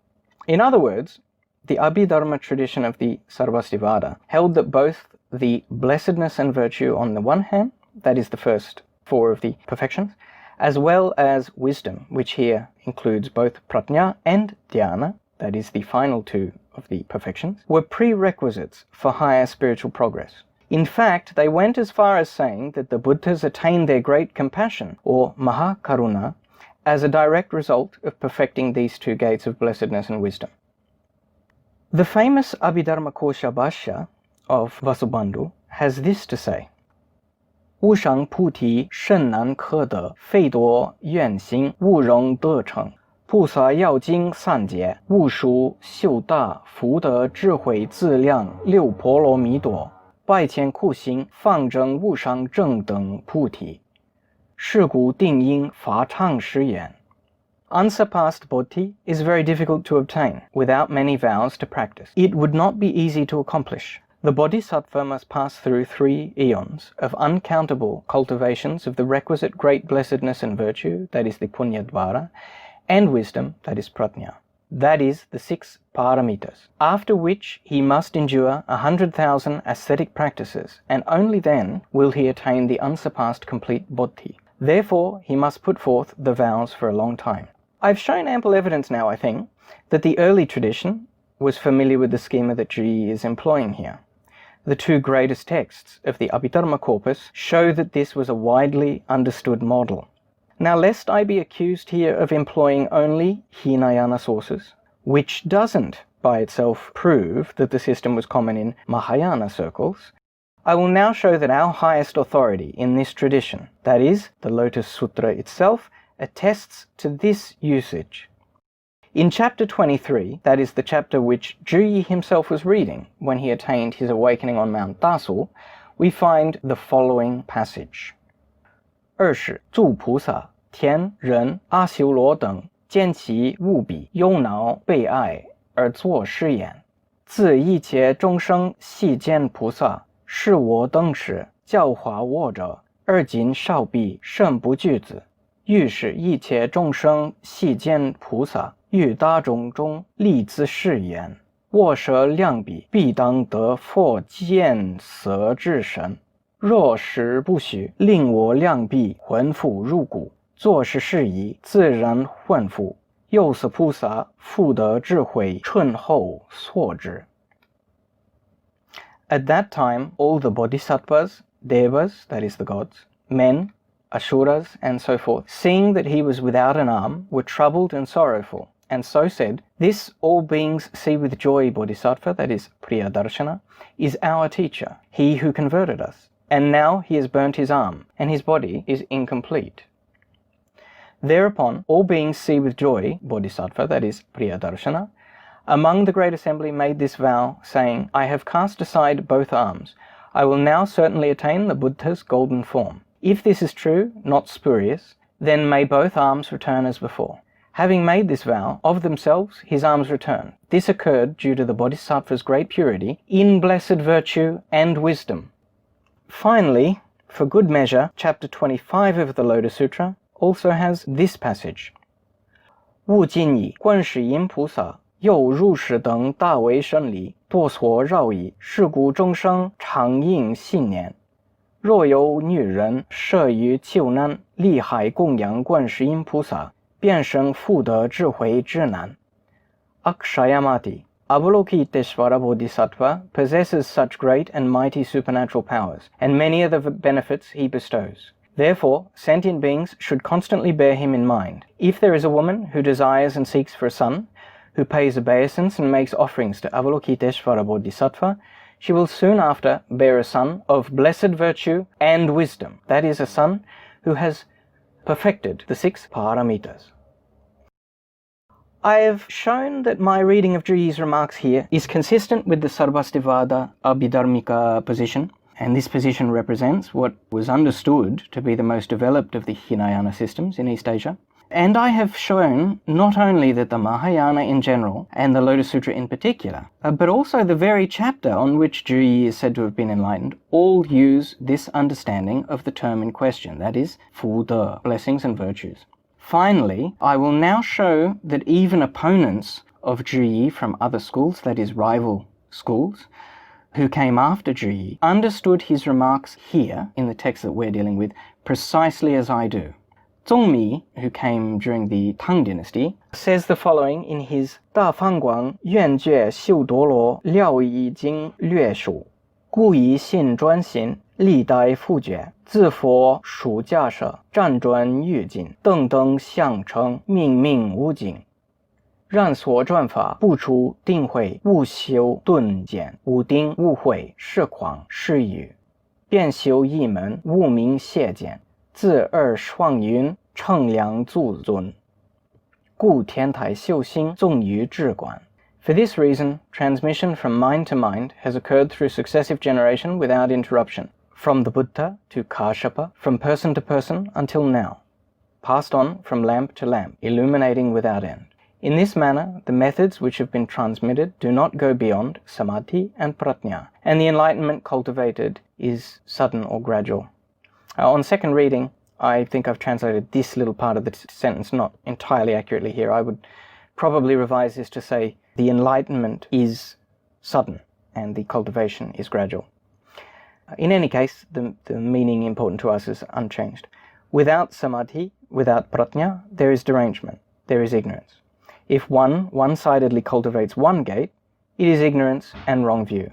In other words, the Abhidharma tradition of the Sarvastivada held that both the blessedness and virtue on the one hand, that is the first four of the perfections, as well as wisdom, which here includes both pratnya and dhyana, that is the final two of the perfections, were prerequisites for higher spiritual progress. In fact, they went as far as saying that the Buddhas attained their great compassion, or Mahakaruna, as a direct result of perfecting these two gates of blessedness and wisdom. The famous Abhidharma Kosha Bhashya of Vasubandhu has this to say. 无上菩提甚难可得，非多愿行，无容得成。菩萨要经三劫，无数修大福德智慧资量六波罗蜜多，百千苦行，方证无上正等菩提。是故定因法常誓言。Unsurpassed bodhi is very difficult to obtain without many vows to practice. It would not be easy to accomplish. The bodhisattva must pass through 3 eons of uncountable cultivations of the requisite great blessedness and virtue, that is the punya-dvara, and wisdom, that is prajna. That is the 6 paramitas. After which he must endure 100,000 ascetic practices, and only then will he attain the unsurpassed complete bodhi. Therefore, he must put forth the vows for a long time. I've shown ample evidence now, I think, that the early tradition was familiar with the schema that Zhiyi is employing here. The 2 greatest texts of the Abhidharma corpus show that this was a widely understood model. Now, lest I be accused here of employing only Hinayana sources, which doesn't by itself prove that the system was common in Mahayana circles, I will now show that our highest authority in this tradition, that is, the Lotus Sutra itself, attests to this usage. In chapter 23, that is the chapter which Zhiyi himself was reading when he attained his awakening on Mount Dasu, we find the following passage. 二是诸菩萨、天人、阿修罗等，见其务比忧恼悲哀而作是言：自一切众生悉见菩萨，是我等时教化我者，而今少必甚不惧子。欲使一切众生悉见菩萨，于大众中立自是言：我设量比，必当得佛见色之身。若实不虚，令我量比浑复入骨，做事事宜自然浑复。又是菩萨福德智慧醇厚所之。At that time, all the bodhisattvas, devas, that is the gods, men, asuras, and so forth, seeing that he was without an arm, were troubled and sorrowful, and so said, This all beings see with joy bodhisattva, that is Priyadarshana, is our teacher, he who converted us, and now he has burnt his arm, and his body is incomplete. Thereupon, all beings see with joy bodhisattva, that is Priyadarshana, among the great assembly made this vow, saying, I have cast aside both arms. I will now certainly attain the Buddha's golden form. If this is true, not spurious, then may both arms return as before. Having made this vow, of themselves his arms returned. This occurred due to the bodhisattva's great purity in blessed virtue and wisdom. Finally, for good measure, chapter 25 of the Lotus Sutra also has this passage. 悟尽已，观世音菩萨 又如是等大为生理，多所绕矣。是故众生常应信念。若有女人摄于救难，厉害供养观世音菩萨，便生福德智慧之难。Akshayamati, Avalokiteshvara Bodhisattva possesses such great and mighty supernatural powers, and many are the benefits he bestows. Therefore, sentient beings should constantly bear him in mind. If there is a woman who desires and seeks for a son, who pays obeisance and makes offerings to Avalokiteshvara Bodhisattva, she will soon after bear a son of blessed virtue and wisdom, that is, a son who has perfected the 6 paramitas. I have shown that my reading of Zhiyi's remarks here is consistent with the Sarvastivada Abhidharmika position, and this position represents what was understood to be the most developed of the Hinayana systems in East Asia. And I have shown not only that the Mahayana in general, and the Lotus Sutra in particular, but also the very chapter on which Zhiyi is said to have been enlightened, all use this understanding of the term in question, that is, Fu De, blessings and virtues. Finally, I will now show that even opponents of Zhiyi from other schools, that is, rival schools, who came after Zhiyi, understood his remarks here, in the text that we're dealing with, precisely as I do. Zongmi, who came during the Tang dynasty, says the following in his 大方广愿觉修多罗料已经略数，故以信专行，历代复觉，自佛属假设，辗转欲尽，等等相成，命命无尽。然所转法不出定慧，无修顿见，无定无慧，是狂是语。便修一门，悟明谢简，自二双云，乘凉助尊。故天台修心纵于智观。For this reason, transmission from mind to mind has occurred through successive generation without interruption, from the Buddha to Kashyapa, from person to person until now, passed on from lamp to lamp, illuminating without end. In this manner, the methods which have been transmitted do not go beyond samadhi and prajna, and the enlightenment cultivated is sudden or gradual. On second reading, I think I've translated this little part of the sentence not entirely accurately here. I would probably revise this to say the enlightenment is sudden and the cultivation is gradual. In any case, the meaning important to us is unchanged. Without samadhi, without prajna, there is derangement, there is ignorance. If one one-sidedly cultivates one gate, it is ignorance and wrong view.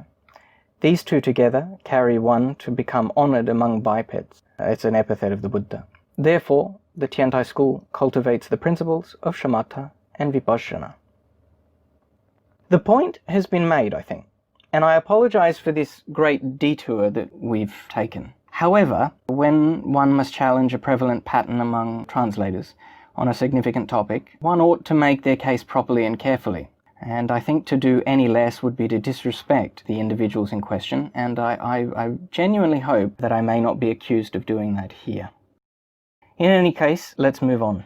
These two together carry one to become honored among bipeds. It's an epithet of the Buddha. Therefore, the Tiantai school cultivates the principles of shamatha and vipassana. The point has been made, I think, and I apologize for this great detour that we've taken. However, when one must challenge a prevalent pattern among translators on a significant topic, one ought to make their case properly and carefully. And I think to do any less would be to disrespect the individuals in question, and I genuinely hope that I may not be accused of doing that here. In any case, let's move on.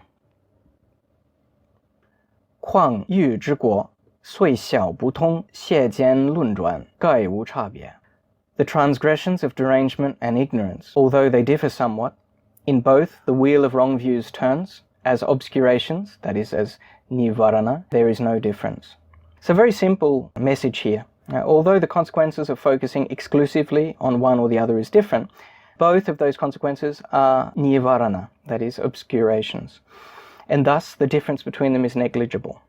况欲之国，虽小不通，谢间论转，概无差别。The transgressions of derangement and ignorance, although they differ somewhat, in both the wheel of wrong views turns, as obscurations, that is, as nivarana, there is no difference. It's a very simple message here. Although the consequences of focusing exclusively on one or the other is different, both of those consequences are nivarana, that is, obscurations. And thus the difference between them is negligible.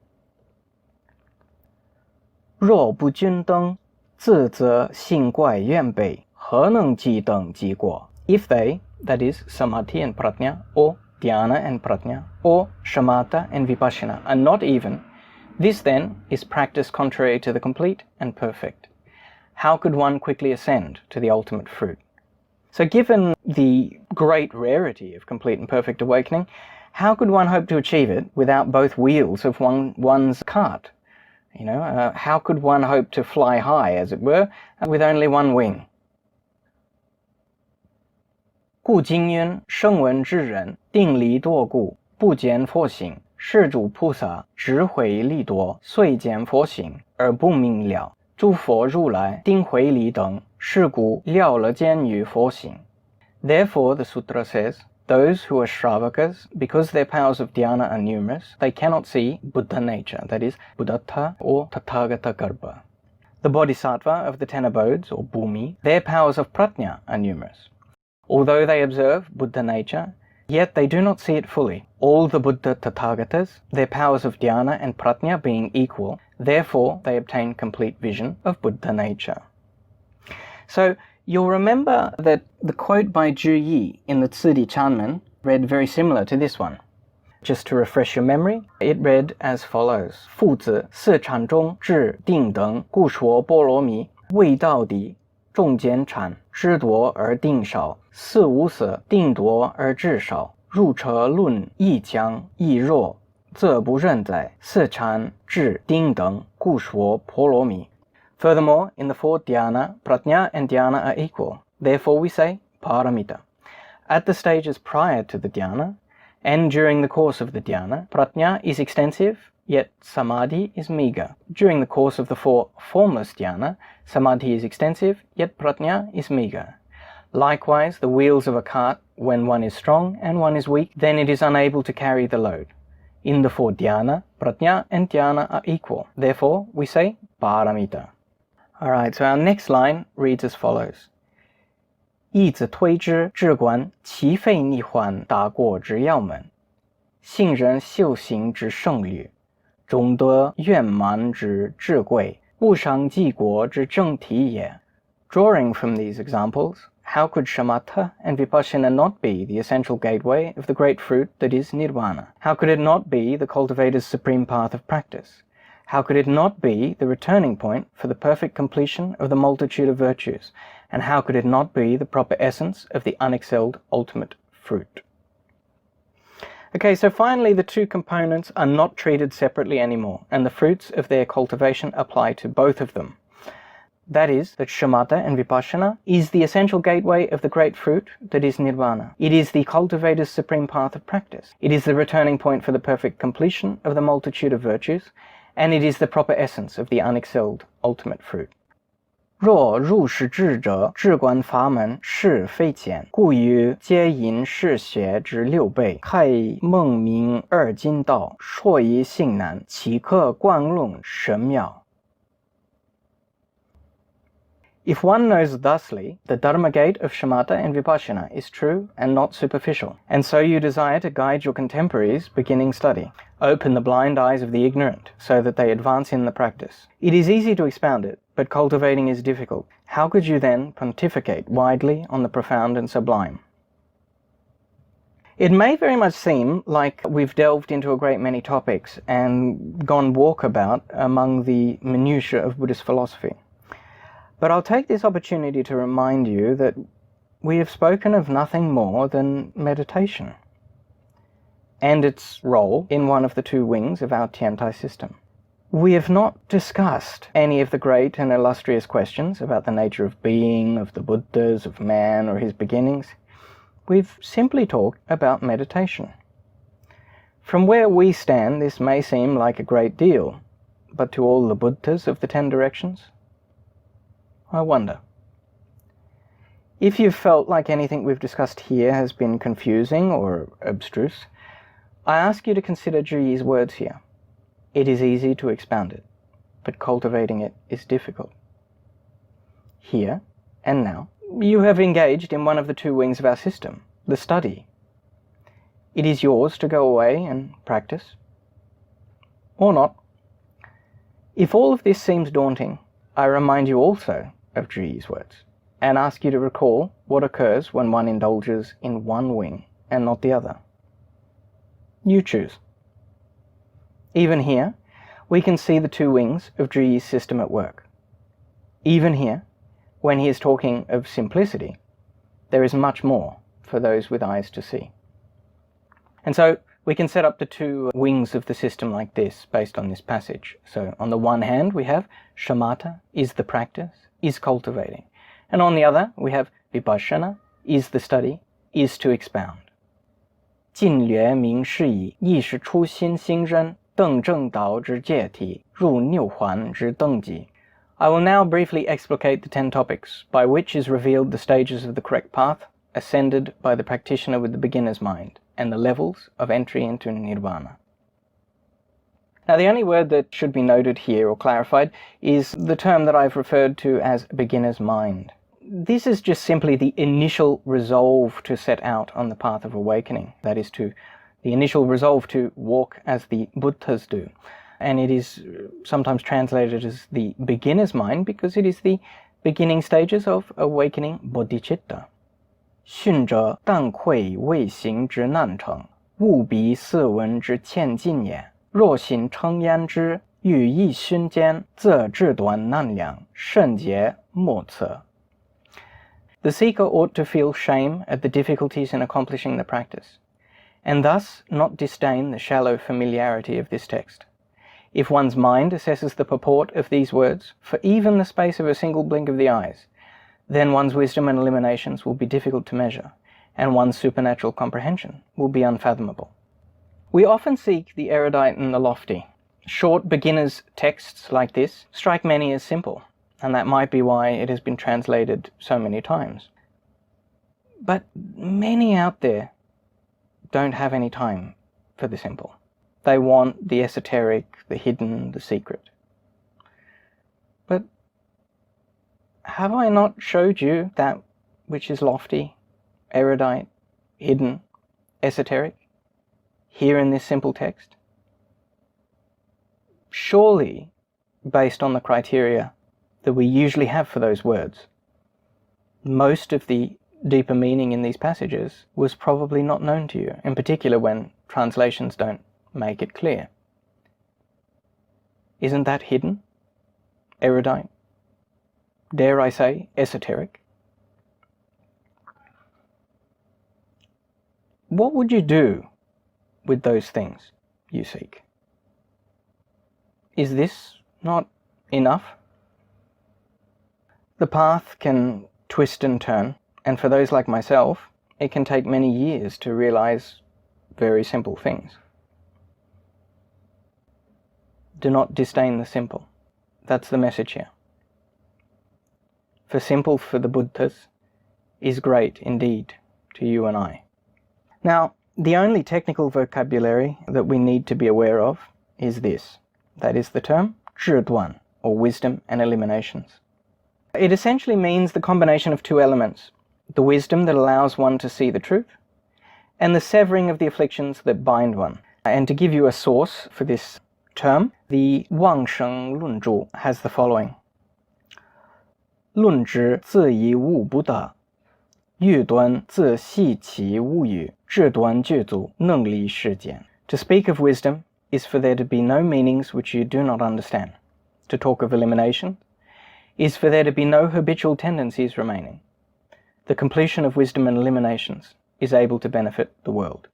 若不均等，自则性怪怨悖，何能即等即过? If they, that is, samadhi and prajna, or dhyana and prajna, or shamatha and vipassana, are not even, this then is practice contrary to the complete and perfect. How could one quickly ascend to the ultimate fruit? So given the great rarity of complete and perfect awakening, how could one hope to achieve it without both wheels of one's cart? How could one hope to fly high, as it were, with only one wing? 故今云声闻之人，定离堕故，不见佛性。世主菩萨智慧力多，遂见佛性而不明了。诸佛如来定慧力等，是故了了见于佛性。Therefore, the sutra says, those who are Shravakas, because their powers of dhyana are numerous, they cannot see Buddha nature, that is, Buddhata or Tathagata Garbha. The Bodhisattva of the ten abodes, or Bhumi, their powers of prajna are numerous. Although they observe Buddha nature, yet they do not see it fully. All the Buddha Tathagatas, their powers of dhyana and prajna being equal, therefore they obtain complete vision of Buddha nature. So you'll remember that the quote by Zhiyi in the Tsudi Chanmen read very similar to this one. Just to refresh your memory, it read as follows: 父子四禅中至定等，故说波罗蜜，未到底，众间禅，知多而定少，四无色，定多而智少，入车论亦强亦弱，则不认在，四禅至定等，故说波罗蜜。 Furthermore, in the four dhyana, prajna and dhyana are equal. Therefore we say paramita. At the stages prior to the dhyana, and during the course of the dhyana, prajna is extensive, yet samadhi is meager. During the course of the four formless dhyana, samadhi is extensive, yet prajna is meager. Likewise, the wheels of a cart, when one is strong and one is weak, then it is unable to carry the load. In the four dhyana, prajna and dhyana are equal. Therefore, we say paramita. Alright, so our next line reads as follows. 义子推之智观，其废逆患大过之要门，信人修行之胜律，终得圆满之智慧，无上济国之正体也。Drawing from these examples, how could shamatha and vipassana not be the essential gateway of the great fruit that is nirvana? How could it not be the cultivator's supreme path of practice? How could it not be the returning point for the perfect completion of the multitude of virtues? And how could it not be the proper essence of the unexcelled ultimate fruit? Okay, so finally the two components are not treated separately anymore, and the fruits of their cultivation apply to both of them. That is, that shamatha and vipassana is the essential gateway of the great fruit that is nirvana. It is the cultivator's supreme path of practice. It is the returning point for the perfect completion of the multitude of virtues, and it is the proper essence of the unexcelled ultimate fruit. 若入世智者，智观法门是非浅，故于皆因是学之六倍，开孟明二经道，说以性难，岂可观论神妙。 If one knows thusly, the Dharma gate of Shamatha and Vipassana is true and not superficial, and so you desire to guide your contemporaries beginning study. Open the blind eyes of the ignorant, so that they advance in the practice. It is easy to expound it, but cultivating is difficult. How could you then pontificate widely on the profound and sublime? It may very much seem like we've delved into a great many topics and gone walkabout among the minutiae of Buddhist philosophy. But I'll take this opportunity to remind you that we have spoken of nothing more than meditation and its role in one of the two wings of our Tiantai system. We have not discussed any of the great and illustrious questions about the nature of being, of the Buddhas, of man, or his beginnings. We've simply talked about meditation. From where we stand, this may seem like a great deal, but to all the Buddhas of the 10 directions, I wonder. If you've felt like anything we've discussed here has been confusing or abstruse, I ask you to consider Zhiyi's words here. It is easy to expound it, but cultivating it is difficult. Here and now, you have engaged in one of the two wings of our system, the study. It is yours to go away and practice, or not. If all of this seems daunting, I remind you also of Zhiyi's words, and ask you to recall what occurs when one indulges in one wing and not the other. You choose. Even here, we can see the two wings of Zhiyi's system at work. Even here, when he is talking of simplicity, there is much more for those with eyes to see. And so we can set up the two wings of the system like this, based on this passage. So on the one hand, we have shamatha, is the practice, is cultivating. And on the other, we have vipassana, is the study, is to expound. 近略明示以意识初心心真，登正道之戒体，入六环之等级. I will now briefly explicate the 10 topics, by which is revealed the stages of the correct path, ascended by the practitioner with the beginner's mind, and the levels of entry into nirvana. Now, the only word that should be noted here or clarified is the term that I've referred to as beginner's mind. This is just simply the initial resolve to set out on the path of awakening, that is, the initial resolve to walk as the Buddhas do. And it is sometimes translated as the beginner's mind because it is the beginning stages of awakening bodhicitta. 训者但愧未行之难成，务必四闻之欠进也。若行称焉之，欲一瞬间，则志短难量，甚解莫测。 The seeker ought to feel shame at the difficulties in accomplishing the practice, and thus not disdain the shallow familiarity of this text. If one's mind assesses the purport of these words for even the space of a single blink of the eyes, then one's wisdom and eliminations will be difficult to measure, and one's supernatural comprehension will be unfathomable. We often seek the erudite and the lofty. Short beginners' texts like this strike many as simple, and that might be why it has been translated so many times. But many out there don't have any time for the simple. They want the esoteric, the hidden, the secret. But have I not showed you that which is lofty, erudite, hidden, esoteric, here in this simple text? Surely, based on the criteria that we usually have for those words, most of the deeper meaning in these passages was probably not known to you, in particular when translations don't make it clear. Isn't that hidden? Erudite? Dare I say, esoteric? What would you do with those things you seek? Is this not enough? The path can twist and turn, and for those like myself, it can take many years to realize very simple things. Do not disdain the simple. That's the message here. For simple for the Buddhas is great indeed to you and I. Now, the only technical vocabulary that we need to be aware of is this. That is the term 智断, or wisdom and eliminations. It essentially means the combination of two elements, the wisdom that allows one to see the truth, and the severing of the afflictions that bind one. And to give you a source for this term, the 妄生论著 has the following. 论之自以物不得，欲端自系其物语，智端具足，能离世间. To speak of wisdom is for there to be no meanings which you do not understand. To talk of elimination is for there to be no habitual tendencies remaining. The completion of wisdom and eliminations is able to benefit the world.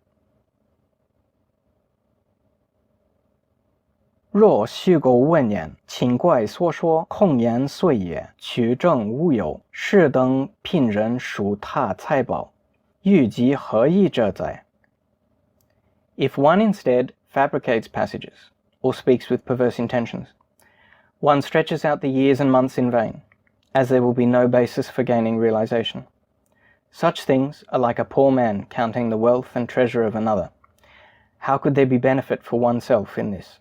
若虚构问言，请怪所说空言碎也，取证无有，是等聘人属他财宝，欲及何意者哉? If one instead fabricates passages, or speaks with perverse intentions, one stretches out the years and months in vain, as there will be no basis for gaining realization. Such things are like a poor man counting the wealth and treasure of another. How could there be benefit for oneself in this?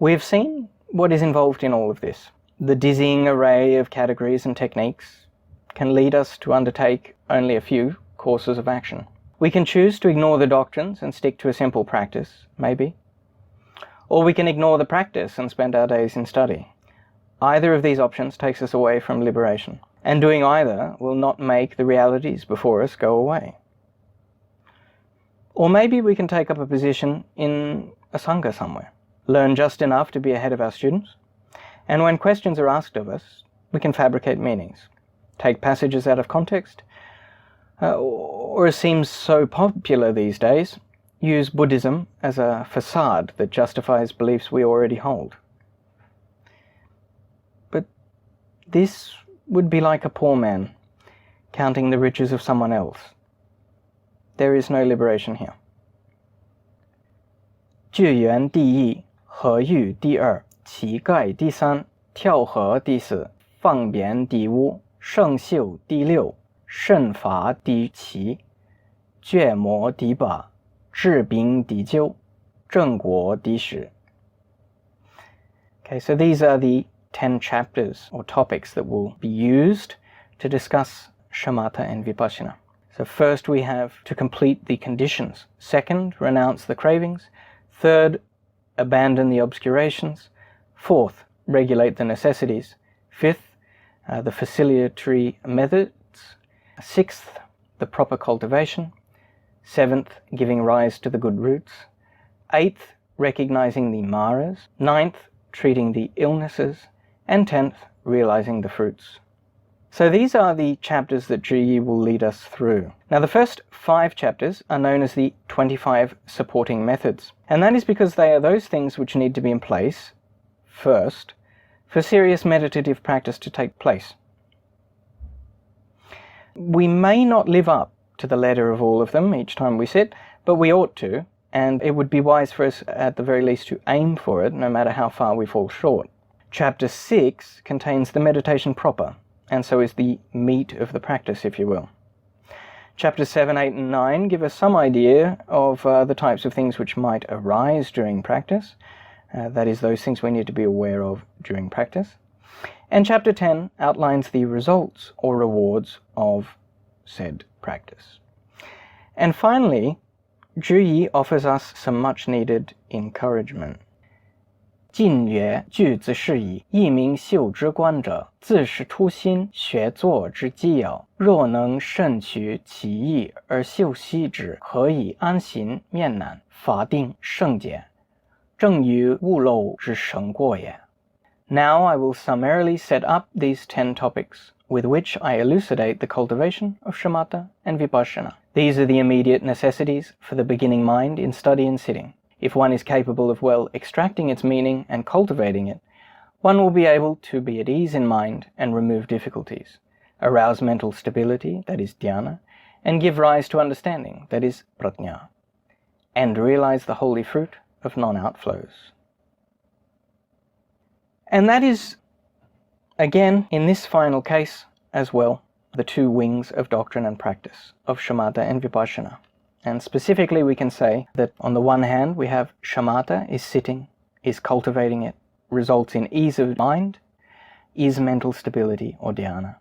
We have seen what is involved in all of this. The dizzying array of categories and techniques can lead us to undertake only a few courses of action. We can choose to ignore the doctrines and stick to a simple practice, maybe. Or we can ignore the practice and spend our days in study. Either of these options takes us away from liberation, and doing either will not make the realities before us go away. Or maybe we can take up a position in a sangha somewhere, learn just enough to be ahead of our students, and when questions are asked of us, we can fabricate meanings, take passages out of context, or as seems so popular these days, use Buddhism as a facade that justifies beliefs we already hold. But this would be like a poor man counting the riches of someone else. There is no liberation here. 聚源第一，合欲第二，乞丐第三，跳河第四，放扁第五，圣秀第六，圣法第七，觉摩第八，治病第九，正果第十. Okay, so these are the 10 chapters or topics that will be used to discuss Shamatha and vipassana. So first we have to complete the conditions. Second, renounce the cravings. Third, abandon the obscurations. Fourth, regulate the necessities. Fifth, the facilitatory methods. Sixth, the proper cultivation. Seventh, giving rise to the good roots. Eighth, recognizing the maras. Ninth, treating the illnesses. And 10th, realizing the fruits. So these are the chapters that Zhiyi will lead us through. Now the first 5 chapters are known as the 25 supporting methods. And that is because they are those things which need to be in place, first, for serious meditative practice to take place. We may not live up to the letter of all of them each time we sit, but we ought to, and it would be wise for us at the very least to aim for it, no matter how far we fall short. Chapter 6 contains the meditation proper, and so is the meat of the practice, if you will. Chapters 7, 8, and 9 give us some idea of the types of things which might arise during practice. That is, those things we need to be aware of during practice. And Chapter 10 outlines the results or rewards of said practice. And finally, Zhiyi offers us some much-needed encouragement. 近曰句子是以一名秀之观者，自是初心学作之基要。若能慎取其意而修习之，可以安心面难，法定圣解。正于物漏之成过也. Now I will summarily set up these 10 topics, with which I elucidate the cultivation of shamatha and vipassana. These are the immediate necessities for the beginning mind in study and sitting. If one is capable of well extracting its meaning and cultivating it, one will be able to be at ease in mind and remove difficulties, arouse mental stability, that is dhyana, and give rise to understanding, that is prajna, and realize the holy fruit of non-outflows. And that is, again, in this final case as well, the two wings of doctrine and practice, of shamatha and vipassana. And specifically we can say that on the one hand we have shamatha is sitting, is cultivating it, results in ease of mind, is mental stability or dhyana.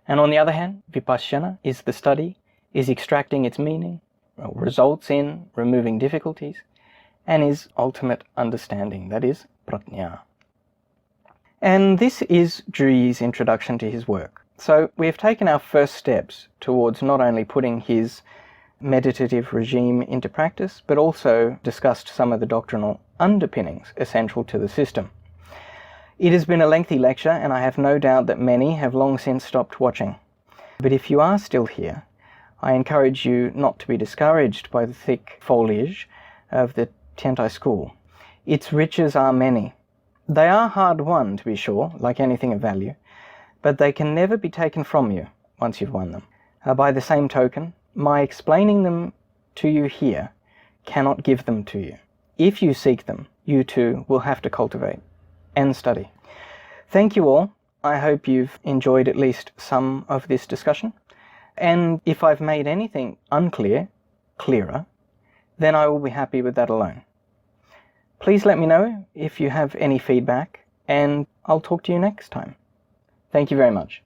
And on the other hand, vipassana is the study, is extracting its meaning, results in removing difficulties, and is ultimate understanding, that is prajna. And this is Zhiyi's introduction to his work. So we have taken our first steps towards not only putting his meditative regime into practice, but also discussed some of the doctrinal underpinnings essential to the system. It has been a lengthy lecture, and I have no doubt that many have long since stopped watching. But if you are still here, I encourage you not to be discouraged by the thick foliage of the Tiantai school. Its riches are many. They are hard won, to be sure, like anything of value, but they can never be taken from you once you've won them. By the same token, my explaining them to you here cannot give them to you. If you seek them, you too will have to cultivate and study. Thank you all. I hope you've enjoyed at least some of this discussion. And if I've made anything unclear, clearer, then I will be happy with that alone. Please let me know if you have any feedback, and I'll talk to you next time. Thank you very much.